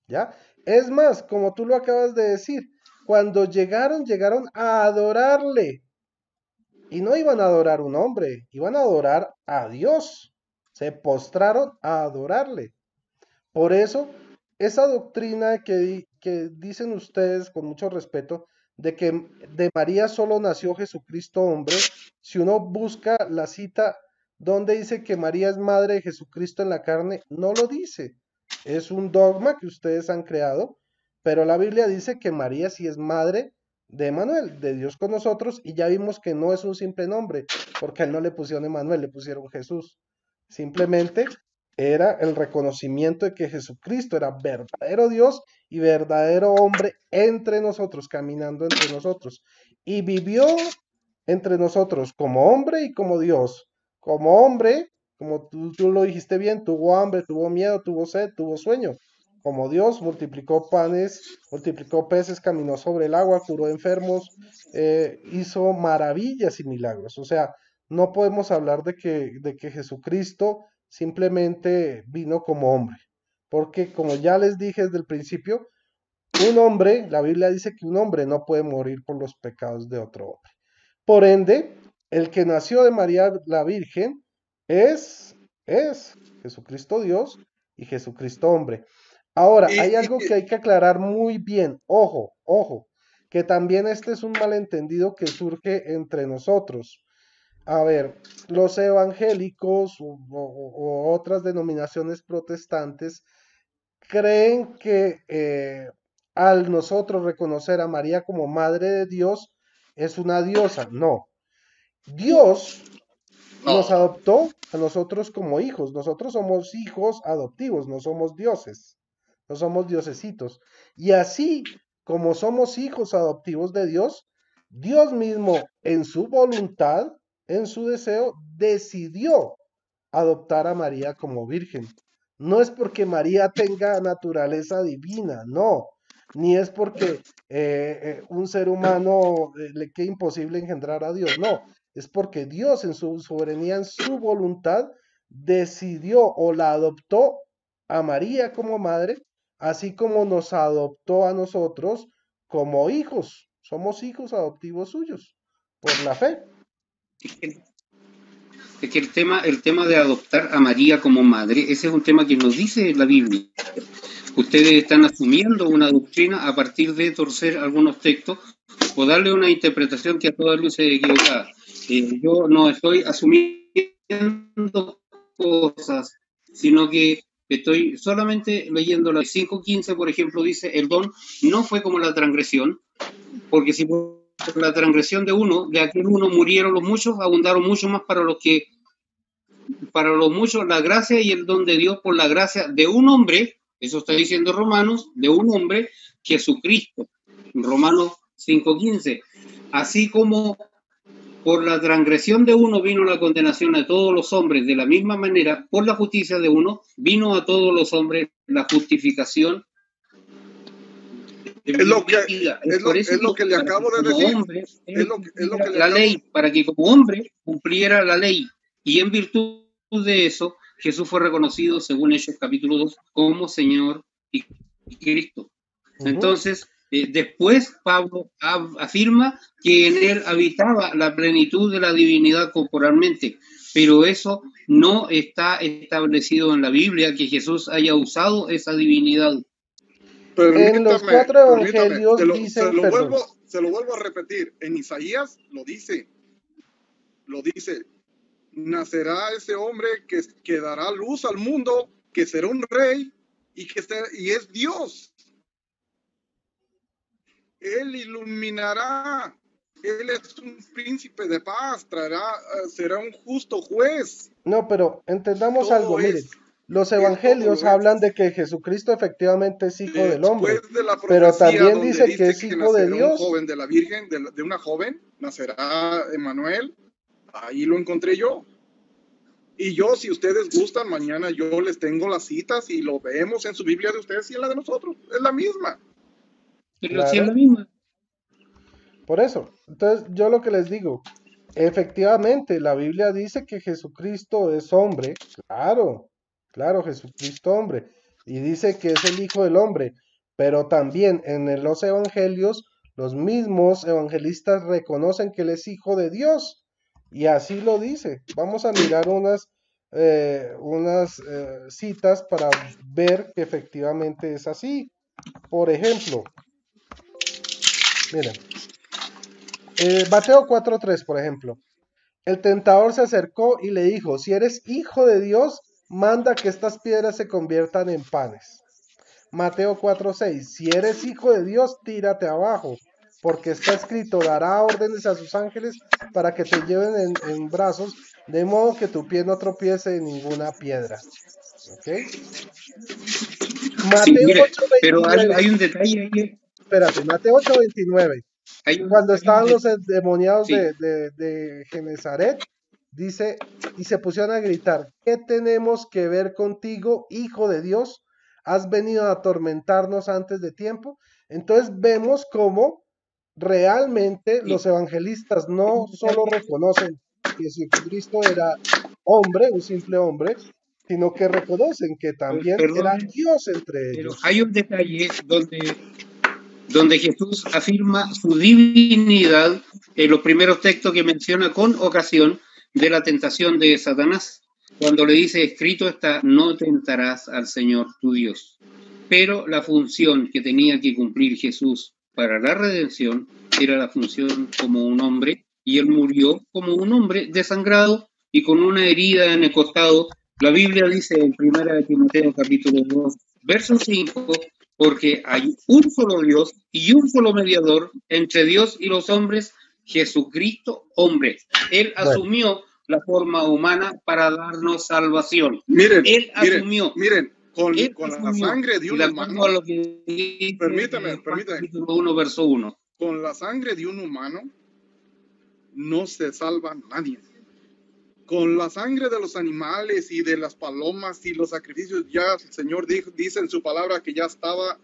S2: ¿ya? Es más, como tú lo acabas de decir, cuando llegaron a adorarle, y no iban a adorar un hombre, iban a adorar a Dios. Se postraron a adorarle. Por eso, esa doctrina que dicen ustedes con mucho respeto, de que de María solo nació Jesucristo hombre, si uno busca la cita donde dice que María es madre de Jesucristo en la carne, no lo dice. Es un dogma que ustedes han creado, pero la Biblia dice que María sí es madre de Emanuel, de Dios con nosotros, y ya vimos que no es un simple nombre, porque a él no le pusieron Emanuel, le pusieron Jesús. Simplemente era el reconocimiento de que Jesucristo era verdadero Dios y verdadero hombre entre nosotros, caminando entre nosotros. Y vivió entre nosotros como hombre y como Dios. Como hombre, como tú lo dijiste bien, tuvo hambre, tuvo miedo, tuvo sed, tuvo sueño. Como Dios multiplicó panes, multiplicó peces, caminó sobre el agua, curó enfermos, hizo maravillas y milagros. O sea, no podemos hablar de que Jesucristo simplemente vino como hombre. Porque como ya les dije desde el principio, un hombre, la Biblia dice que un hombre no puede morir por los pecados de otro hombre. Por ende, el que nació de María la Virgen es Jesucristo Dios y Jesucristo hombre. Ahora,
S5: Y,
S2: hay
S5: y
S2: algo que hay que aclarar muy bien. Ojo, ojo, que también este es un malentendido que surge entre nosotros. A ver, los evangélicos o otras denominaciones protestantes creen que al nosotros reconocer a María como Madre de Dios es una diosa. No, Dios nos
S5: no,
S2: adoptó a nosotros como hijos. Nosotros somos hijos adoptivos, no somos dioses, no somos diosesitos. Y así como somos hijos adoptivos de Dios, Dios mismo en su voluntad, en su deseo, decidió adoptar a María como virgen. No es porque María tenga naturaleza divina, no, ni es porque un ser humano le quede imposible engendrar a Dios, no, es porque Dios en su soberanía, en su voluntad, decidió o la adoptó a María como madre, así como nos adoptó a nosotros como hijos. Somos hijos adoptivos suyos, por la fe.
S3: Es que el tema de adoptar a María como madre, ese es un tema que nos dice la Biblia. Ustedes están asumiendo una doctrina a partir de torcer algunos textos o darle una interpretación que a todas luces es equivocada. Yo no estoy asumiendo cosas, sino que estoy solamente leyendo la 5.15, por ejemplo, dice, el don no fue como la transgresión, porque si por la transgresión de aquel uno murieron los muchos, abundaron mucho más para los muchos la gracia y el don de Dios por la gracia de un hombre, eso está diciendo Romanos, de un hombre, Jesucristo. Romanos 5.15. Así como por la transgresión de uno vino la condenación a todos los hombres, de la misma manera, por la justicia de uno, vino a todos los hombres la justificación.
S5: es lo que le acabo de decir.
S3: Hombre,
S5: Es lo que le
S3: la
S5: acabo
S3: ley, para que como hombre cumpliera la ley. Y en virtud de eso, Jesús fue reconocido, según Hechos capítulo 2, como Señor y Cristo. Entonces, después Pablo afirma que en él habitaba la plenitud de la divinidad corporalmente, pero eso no está establecido en la Biblia, que Jesús haya usado esa divinidad.
S2: En los 4 evangelios dicen,
S5: se lo vuelvo a repetir, en Isaías lo dice, nacerá ese hombre que dará luz al mundo, que será un rey y es Dios. Él iluminará, él es un príncipe de paz, será un justo juez.
S2: No, pero entendamos algo, miren, los evangelios hablan de que Jesucristo efectivamente es hijo del hombre, pero también dice que es hijo de Dios.
S5: Un joven de la Virgen, de una joven, nacerá Emanuel, ahí lo encontré yo. Y yo, si ustedes gustan, mañana yo les tengo las citas y lo vemos en su Biblia de ustedes y en la de nosotros, es la misma.
S3: Pero claro. Sí es la misma.
S2: Por eso, entonces yo lo que les digo, efectivamente la Biblia dice que Jesucristo es hombre, claro, Jesucristo hombre, y dice que es el hijo del hombre, pero también en los evangelios los mismos evangelistas reconocen que él es hijo de Dios, Y así lo dice. Vamos a mirar unas citas para ver que efectivamente es así. Por ejemplo, miren, Mateo 4:3, por ejemplo. El tentador se acercó y le dijo, si eres hijo de Dios, manda que estas piedras se conviertan en panes. Mateo 4:6, si eres hijo de Dios, tírate abajo, porque está escrito, dará órdenes a sus ángeles para que te lleven en brazos, de modo que tu pie no tropiece en ninguna piedra. ¿Ok?
S3: Sí,
S2: Mateo
S3: mire, pero hay
S2: 8:29,
S3: un detalle ahí.
S2: espérate, Mateo 8:29. Cuando
S3: Hay un
S2: estaban los
S3: detalle.
S2: endemoniados
S3: Sí,
S2: de Genezaret, dice, y se pusieron a gritar, ¿qué tenemos que ver contigo, hijo de Dios? ¿Has venido a atormentarnos antes de tiempo? Entonces vemos cómo realmente
S3: sí.
S2: los evangelistas
S3: Hay
S2: no
S3: un
S2: solo
S3: detalle.
S2: reconocen que Jesucristo era hombre, un simple hombre, sino que reconocen que también era
S3: Perdón,
S2: Dios entre
S3: pero
S2: ellos.
S3: hay un detalle donde Jesús afirma su divinidad en los primeros textos que menciona con ocasión de la tentación de Satanás, cuando le dice, escrito está, no tentarás al Señor tu Dios. Pero la función que tenía que cumplir Jesús para la redención era la función como un hombre, y él murió como un hombre desangrado y con una herida en el costado. La Biblia dice en 1 Timoteo capítulo 2, verso 5, porque hay un solo Dios y un solo mediador entre Dios y los hombres, Jesucristo hombre. Él
S2: Bueno,
S3: asumió la forma humana para darnos salvación.
S5: Miren,
S3: Él
S5: miren,
S3: asumió,
S5: miren,
S3: él
S5: con la
S3: asumió.
S5: sangre de
S3: Y
S5: un
S3: de acuerdo
S5: humano,
S3: a lo que dice
S5: permítame,
S3: Juan
S5: permítame,
S3: capítulo 1, verso 1.
S5: con la sangre de un humano no se salva nadie. Con la sangre de los animales y de las palomas y los sacrificios, ya el Señor dice en su palabra que ya estaba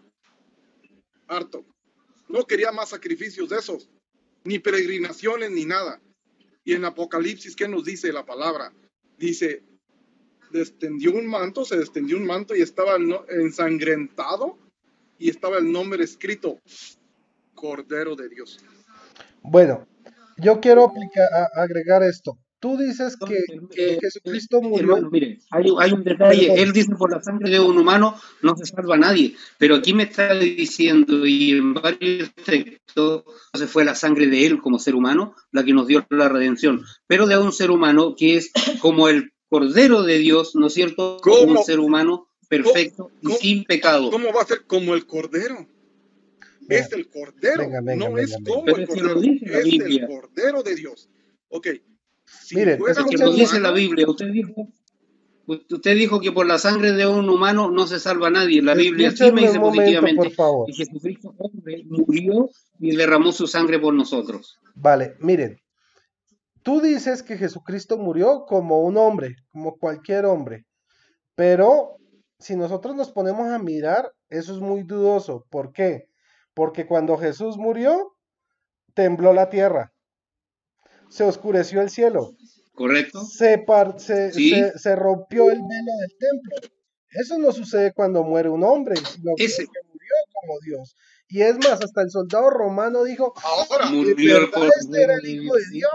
S5: harto. No quería más sacrificios de esos, ni peregrinaciones, ni nada. Y en Apocalipsis, ¿qué nos dice la palabra? Dice, se descendió un manto y estaba ensangrentado y estaba el nombre escrito, Cordero de Dios.
S2: bueno, yo quiero agregar esto. Tú dices que Jesucristo murió,
S3: Hermano, mire, hay un detalle.
S2: perdón,
S3: Él dice, por la sangre de un humano no se salva a nadie. Pero aquí me está diciendo, y en varios textos, se fue la sangre de él como ser humano la que nos dio la redención. Pero de un ser humano que es como el Cordero de Dios, ¿no es cierto?
S5: ¿Cómo?
S3: Un ser humano perfecto y sin pecado.
S5: ¿Cómo va a ser como el Cordero?
S2: Venga,
S5: Es el Cordero,
S2: venga,
S5: no es como
S3: Pero
S5: el
S3: si lo
S5: Cordero,
S3: dice la
S5: es el
S3: Biblia.
S5: Cordero de Dios. Ok, si
S2: miren,
S5: fuera
S3: Es que
S5: un
S3: lo dice la
S5: humano,
S3: Biblia. Usted dijo que por la sangre de un humano no se salva a nadie. La Biblia sí me
S2: escúchenme un
S3: dice
S2: momento, por
S3: positivamente
S2: favor.
S3: que Jesucristo hombre murió y derramó su sangre por nosotros.
S2: Vale, miren, tú dices que Jesucristo murió como un hombre, como cualquier hombre, pero si nosotros nos ponemos a mirar, eso es muy dudoso. ¿Por qué? Porque cuando Jesús murió, tembló la tierra, se oscureció el cielo,
S3: ¿Correcto? Sí,
S2: se rompió el velo del templo. Eso no sucede cuando muere un hombre, sino
S3: ese
S2: que murió como Dios. Y es más, hasta el soldado romano dijo,
S5: ahora,
S2: ¿en
S3: murió el
S2: verdad este era
S3: Cordero
S2: el
S3: de
S2: Hijo
S3: Dios.
S2: de
S3: ¿Sí?
S2: Dios?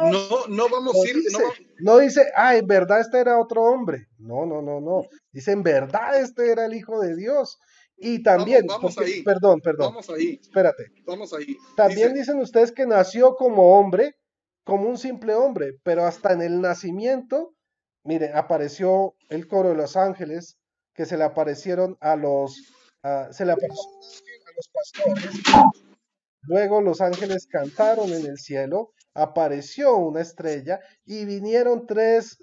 S5: no vamos
S2: No
S5: a ir,
S2: dice, no dice, en verdad este era otro hombre. No, no, no, no. Dice, en verdad este era el Hijo de Dios. Y también,
S5: vamos
S2: porque,
S5: ahí,
S2: perdón,
S5: vamos ahí,
S2: espérate.
S5: vamos ahí.
S2: También
S5: Dice,
S2: dicen ustedes que nació como hombre, como un simple hombre, pero hasta en el nacimiento, mire, apareció el coro de los ángeles, que se le aparecieron se le apareció un ángel a los pastores. Luego los ángeles cantaron en el cielo, apareció una estrella y vinieron tres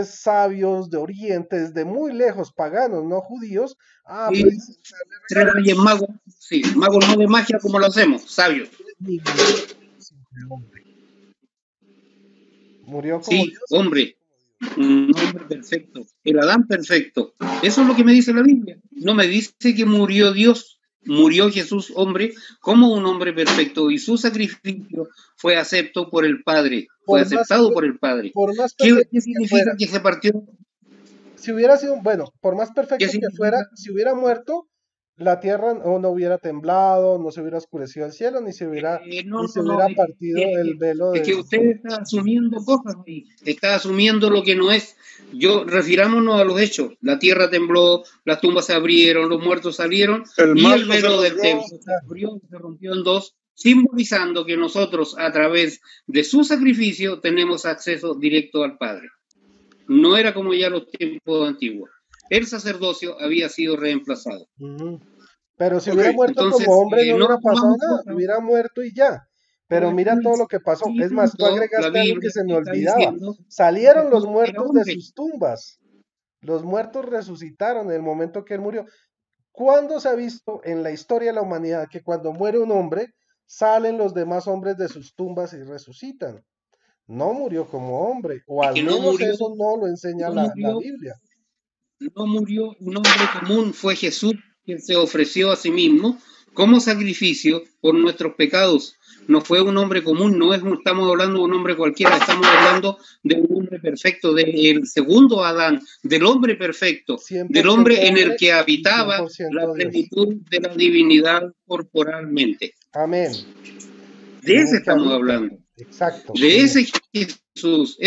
S2: sabios de oriente, desde muy lejos, paganos, no judíos, a
S3: Y
S2: presentarle
S3: tres
S2: regalos.
S3: reyes magos, sí, magos no de magia como lo hacemos, sabios.
S2: Ni murió como simple hombre. Murió como
S3: Sí,
S2: Dios.
S3: hombre, un hombre perfecto, el Adán perfecto. Eso es lo que me dice la Biblia. No me dice que murió Dios, murió Jesús hombre como un hombre perfecto y su sacrificio fue acepto por el Padre, fue
S2: Por más,
S3: aceptado por el Padre.
S2: por más
S3: ¿Qué
S2: perfecto que
S3: significa
S2: fuera,
S3: que se partió?
S2: si hubiera sido, bueno, por más
S3: ¿Qué
S2: perfecto que fuera,
S3: significa?
S2: si hubiera muerto, la tierra no hubiera temblado, no se hubiera oscurecido el cielo, ni se hubiera,
S3: No,
S2: ni se
S3: no, no,
S2: hubiera partido el velo
S3: es que
S2: de...
S3: usted está asumiendo cosas ahí, está asumiendo lo que no es. Refirámonos a los hechos. La tierra tembló, las tumbas se abrieron, los muertos salieron
S5: El
S3: y el
S5: manto se
S3: velo del
S5: rasgó.
S3: templo se abrió, se rompió en dos, simbolizando que nosotros a través de su sacrificio tenemos acceso directo al Padre. No era como ya los tiempos antiguos. El sacerdocio había sido reemplazado.
S2: Ujú. Pero si
S5: Ok,
S2: hubiera muerto
S3: Entonces,
S2: como hombre no
S3: no
S2: hubiera pasado
S3: asumamos
S2: nada,
S3: cosas.
S2: hubiera muerto y ya. Pero mira todo lo que pasó. Es más, tú
S3: La
S2: agregaste algo que
S3: Biblia
S2: se me
S3: está
S2: olvidaba.
S3: diciendo que
S2: Salieron los
S3: Jesús era
S2: muertos de
S3: hombre.
S2: sus tumbas. Los muertos resucitaron en el momento que él murió. ¿Cuándo se ha visto en la historia de la humanidad que cuando muere un hombre, salen los demás hombres de sus tumbas y resucitan? No murió como hombre, o
S3: Es
S2: al
S3: que no
S2: menos
S3: murió,
S2: eso no lo enseña
S3: no
S2: la
S3: murió,
S2: Biblia.
S3: no murió un hombre común, fue Jesús quien se ofreció a sí mismo como sacrificio por nuestros pecados. No fue un hombre común, estamos hablando de un hombre cualquiera, estamos hablando de un hombre perfecto, del segundo Adán, del hombre perfecto, del
S2: 100%
S3: hombre en el
S2: hombre
S3: que
S2: y
S3: habitaba la
S2: 100% Dios.
S3: plenitud de la divinidad corporalmente.
S2: Amén.
S3: De
S2: En
S3: ese
S2: el que
S3: estamos
S2: habita.
S3: hablando.
S2: Exacto.
S3: De ese Jesús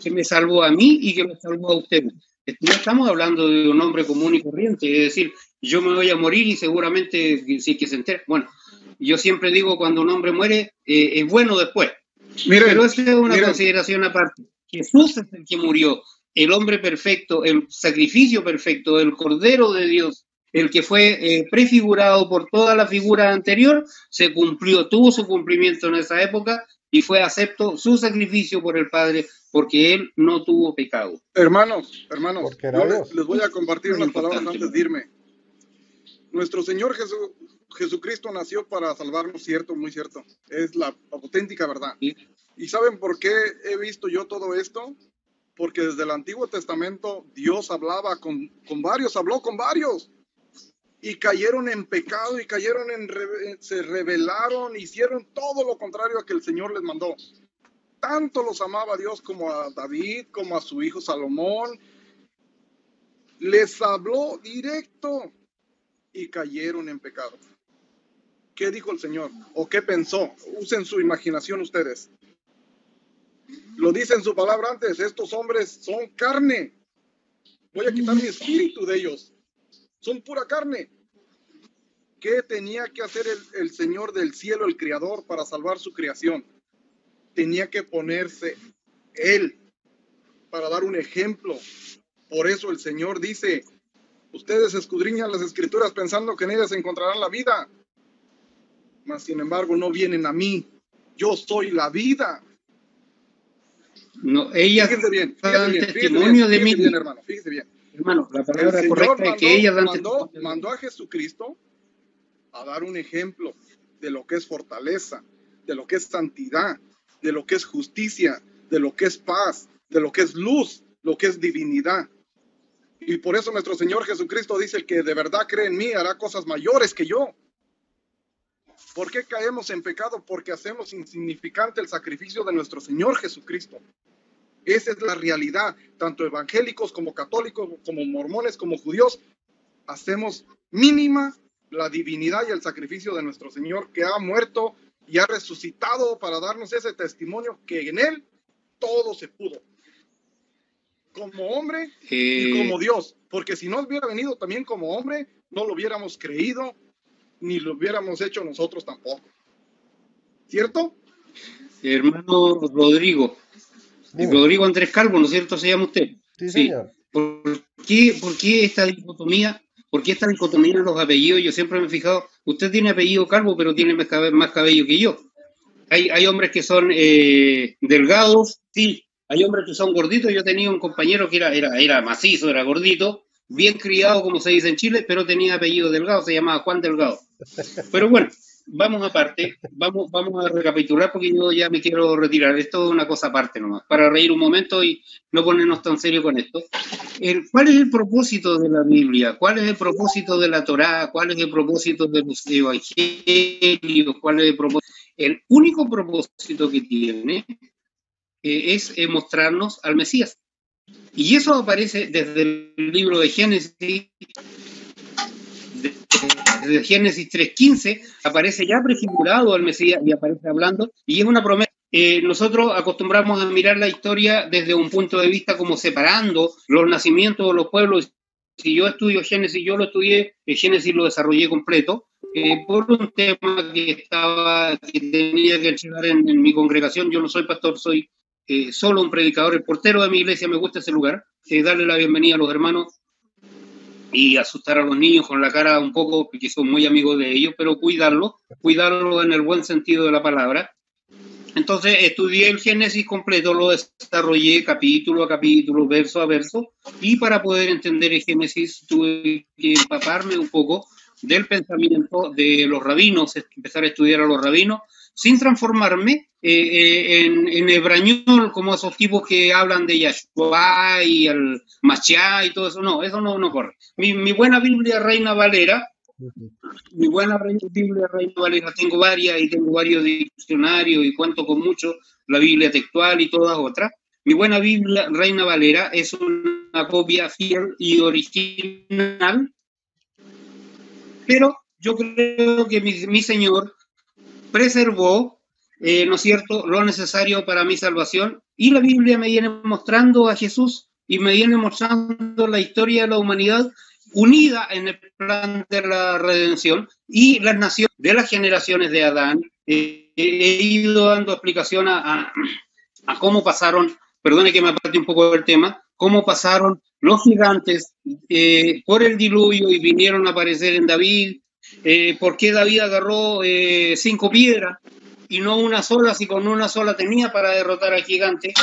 S3: que me salvó a mí y que me salvó a ustedes. No estamos hablando de un hombre común y corriente, es decir, yo me voy a morir y seguramente si es que se entera. Bueno, yo siempre digo cuando un hombre muere es bueno después.
S5: Miren,
S3: Pero esa es una
S5: miren,
S3: consideración aparte. Jesús es el que murió, el hombre perfecto, el sacrificio perfecto, el Cordero de Dios, el que fue prefigurado por toda la figura anterior, se cumplió, tuvo su cumplimiento en esa época y fue acepto su sacrificio por el Padre porque él no tuvo pecado.
S5: hermanos,
S2: Porque era
S5: yo
S2: Dios.
S5: les voy a compartir
S3: Muy
S5: unas palabras
S3: importante,
S5: antes de irme. Nuestro Señor Jesucristo nació para salvarnos, cierto, muy cierto. Es la auténtica verdad.
S3: ¿sí?
S5: ¿Y saben por qué he visto yo todo esto? Porque desde el Antiguo Testamento Dios hablaba con varios, habló con varios. Y cayeron en pecado y se rebelaron, hicieron todo lo contrario a que el Señor les mandó. Tanto los amaba Dios como a David, como a su hijo Salomón. Les habló directo y cayeron en pecado. ¿Qué dijo el Señor? ¿O qué pensó? Usen su imaginación ustedes. Lo dice en su palabra antes, estos hombres son carne. Voy a quitar mi espíritu de ellos. Son pura carne. ¿Qué tenía que hacer el Señor del cielo, el Creador, para salvar su creación? Tenía que ponerse Él para dar un ejemplo. Por eso el Señor dice, ustedes escudriñan las Escrituras pensando que en ellas encontrarán la vida. Mas, sin embargo, no vienen a mí. Yo soy la vida.
S3: No, ella
S5: Fíjense bien,
S3: dan testimonio de mí.
S5: hermano, fíjense bien.
S3: Hermano, la
S5: El
S3: palabra
S5: Señor
S3: correcta es que ella dan testimonio de mí.
S5: mandó a Jesucristo a dar un ejemplo de lo que es fortaleza, de lo que es santidad, de lo que es justicia, de lo que es paz, de lo que es luz, lo que es divinidad. Y por eso nuestro Señor Jesucristo dice, el que de verdad cree en mí hará cosas mayores que yo. ¿Por qué caemos en pecado? Porque hacemos insignificante el sacrificio de nuestro Señor Jesucristo. Esa es la realidad, tanto evangélicos como católicos, como mormones, como judíos, hacemos mínima la divinidad y el sacrificio de nuestro Señor, que ha muerto y ha resucitado para darnos ese testimonio que en Él todo se pudo. Como hombre y como Dios, porque si no hubiera venido también como hombre, no lo hubiéramos creído, ni lo hubiéramos hecho nosotros tampoco. ¿Cierto?
S3: Hermano Rodrigo.
S2: Dime.
S3: Rodrigo Andrés Calvo, ¿no es cierto? Se llama usted.
S2: Sí, señor.
S3: ¿Por qué esta dicotomía? ¿Por qué esta dicotomía en los apellidos? Yo siempre me he fijado, usted tiene apellido Calvo, pero tiene más cabello que yo. Hay hombres que son delgados, sí. Hay hombres que son gorditos. Yo tenía un compañero que era macizo, era gordito, bien criado, como se dice en Chile, pero tenía apellido Delgado, se llamaba Juan Delgado. Pero bueno, vamos aparte, vamos a recapitular porque yo ya me quiero retirar. Esto es una cosa aparte nomás, para reír un momento y no ponernos tan serio con esto. ¿Cuál es el propósito de la Biblia? ¿Cuál es el propósito de la Torá? ¿Cuál es el propósito de los evangelios? ¿Cuál es el propósito? El único propósito que tiene es mostrarnos al Mesías. Y eso aparece desde el libro de Génesis, desde Génesis 3:15 aparece ya prefigurado el Mesías y aparece hablando, y es una promesa. Nosotros acostumbramos a mirar la historia desde un punto de vista como separando los nacimientos de los pueblos. Si yo estudio Génesis, yo lo estudié, Génesis lo desarrollé completo, por un tema que tenía que llegar en mi congregación. Yo no soy pastor, soy solo un predicador, el portero de mi iglesia. Me gusta ese lugar, darle la bienvenida a los hermanos y asustar a los niños con la cara un poco, porque son muy amigos de ellos, pero cuidarlos en el buen sentido de la palabra. Entonces estudié el Génesis completo, lo desarrollé capítulo a capítulo, verso a verso, y para poder entender el Génesis tuve que empaparme un poco del pensamiento de los rabinos, empezar a estudiar a los rabinos, sin transformarme en hebrañol, como esos tipos que hablan de Yahshua y el Mashiach y todo eso. No, eso no corre. Mi buena Biblia Reina Valera, tengo varias y tengo varios diccionarios y cuento con mucho, la Biblia textual y todas otras. Mi buena Biblia Reina Valera es una copia fiel y original, pero yo creo que mi Señor preservó, ¿no es cierto?, lo necesario para mi salvación, y la Biblia me viene mostrando a Jesús y me viene mostrando la historia de la humanidad unida en el plan de la redención y las naciones de las generaciones de Adán. He ido dando explicación a cómo pasaron, perdone que me aparte un poco del tema, cómo pasaron los gigantes por el diluvio y vinieron a aparecer en David, por qué David agarró 5 piedras y no una sola, si con una sola tenía para derrotar al gigante,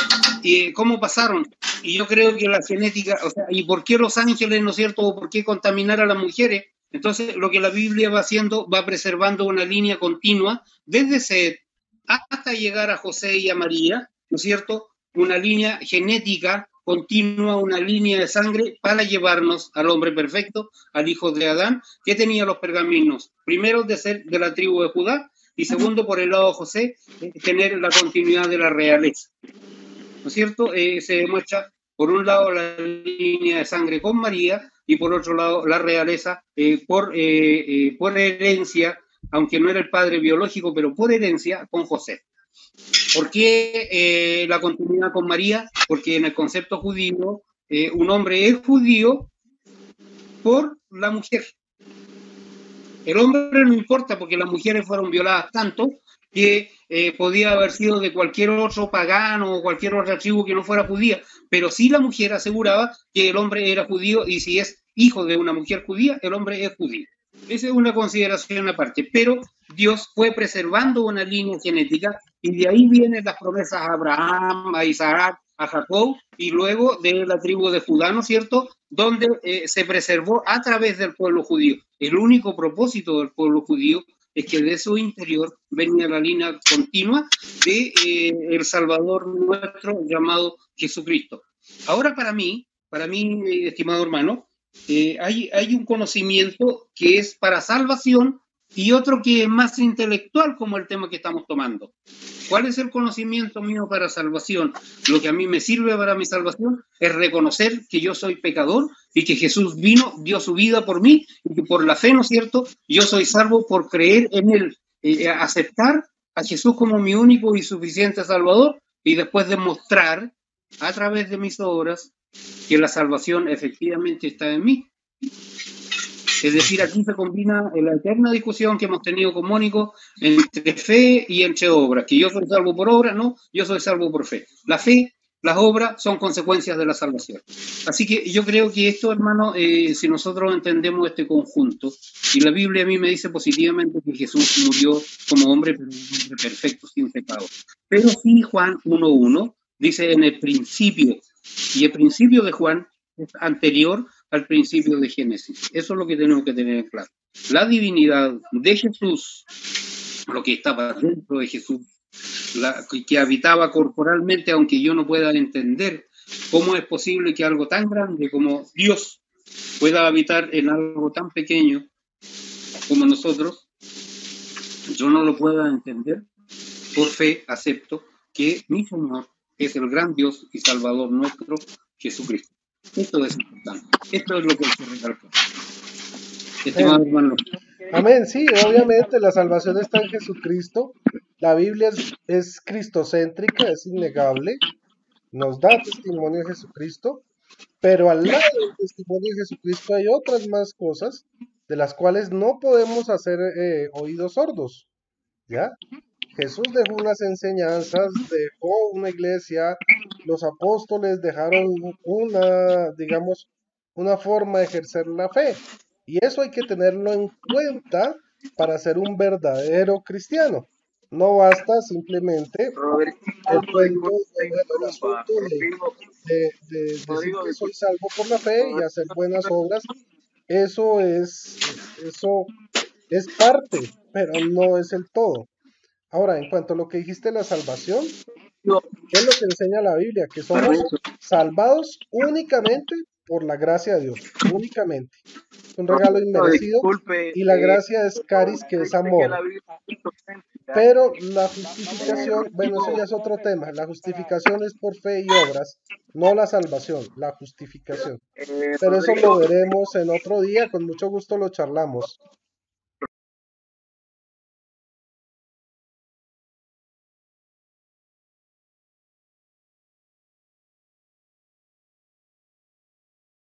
S3: y cómo pasaron. Y yo creo que la genética, o sea, ¿y por qué los ángeles, no es cierto? ¿O por qué contaminar a las mujeres? Entonces, lo que la Biblia va haciendo, va preservando una línea continua, desde Seth hasta llegar a José y a María, ¿no es cierto? Una línea genética continua, una línea de sangre para llevarnos al hombre perfecto, al hijo de Adán, que tenía los pergaminos, primero de ser de la tribu de Judá, y segundo, por el lado de José, tener la continuidad de la realeza. ¿No es cierto? Se demuestra, por un lado, la línea de sangre con María, y por otro lado, la realeza por herencia, aunque no era el padre biológico, pero por herencia, con José. ¿Por qué la continuidad con María? Porque en el concepto judío, un hombre es judío por la mujer. El hombre no importa, porque las mujeres fueron violadas tanto que podía haber sido de cualquier otro pagano o cualquier otra tribu que no fuera judía, pero sí la mujer aseguraba que el hombre era judío, y si es hijo de una mujer judía, el hombre es judío. Esa es una consideración aparte, pero Dios fue preservando una línea genética, y de ahí vienen las promesas a Abraham, a Isaac, a Jacob, y luego de la tribu de Judá, ¿no es cierto?, donde se preservó a través del pueblo judío. El único propósito del pueblo judío es que de su interior venía la línea continua de el Salvador nuestro llamado Jesucristo. Ahora para mí, estimado hermano, hay un conocimiento que es para salvación y otro que es más intelectual, como el tema que estamos tomando. ¿Cuál es el conocimiento mío para salvación? Lo que a mí me sirve para mi salvación es reconocer que yo soy pecador y que Jesús vino, dio su vida por mí, y que por la fe, ¿no es cierto?, yo soy salvo por creer en Él, aceptar a Jesús como mi único y suficiente Salvador, y después demostrar a través de mis obras que la salvación efectivamente está en mí. Es decir, aquí se combina la eterna discusión que hemos tenido con Mónico entre fe y entre obras, que yo soy salvo por obra, no, yo soy salvo por fe. La fe, las obras son consecuencias de la salvación. Así que yo creo que esto, hermano, si nosotros entendemos este conjunto, y la Biblia a mí me dice positivamente que Jesús murió como hombre, pero un hombre perfecto, sin pecado. Pero sí, Juan 1:1 dice en el principio, y el principio de Juan es anterior al principio de Génesis. Eso es lo que tenemos que tener en claro. La divinidad de Jesús, lo que estaba dentro de Jesús, que habitaba corporalmente, aunque yo no pueda entender cómo es posible que algo tan grande como Dios pueda habitar en algo tan pequeño como nosotros, yo no lo pueda entender. Por fe acepto que mi Señor es el gran Dios y Salvador nuestro, Jesucristo. Esto es importante. Esto es lo que hay que recalcar. Estimado hermano.
S2: Amén, sí, obviamente la salvación está en Jesucristo. La Biblia es cristocéntrica, es innegable. Nos da testimonio de Jesucristo. Pero al lado del testimonio de Jesucristo hay otras más cosas de las cuales no podemos hacer oídos sordos. ¿Ya? Jesús dejó unas enseñanzas, dejó una iglesia, los apóstoles dejaron una, digamos, una forma de ejercer la fe. Y eso hay que tenerlo en cuenta para ser un verdadero cristiano. No basta simplemente
S4: Rodrigo,
S2: el cuento,
S4: disculpa, te
S2: el
S4: interrumpa.
S2: asunto
S4: Rodrigo,
S2: de decir
S4: Rodrigo,
S2: que soy
S4: disculpa.
S2: salvo por la fe y hacer buenas obras. Eso eso es parte, pero no es el todo. Ahora, en cuanto a lo que dijiste, la salvación, ¿qué es lo que enseña la Biblia? Que somos salvados únicamente por la gracia de Dios, únicamente. Es un regalo
S4: Rodrigo,
S2: inmerecido
S4: disculpe.
S2: y la gracia es caris, que
S4: Usted
S2: es
S4: dice que
S2: amor.
S4: la Biblia es cristocéntrica.
S2: Pero la justificación, bueno, eso
S4: Rodrigo,
S2: ya es otro tema. La justificación es por fe y obras, no la salvación, la justificación. Pero eso lo
S4: Rodrigo,
S2: veremos en otro día, con mucho gusto lo charlamos.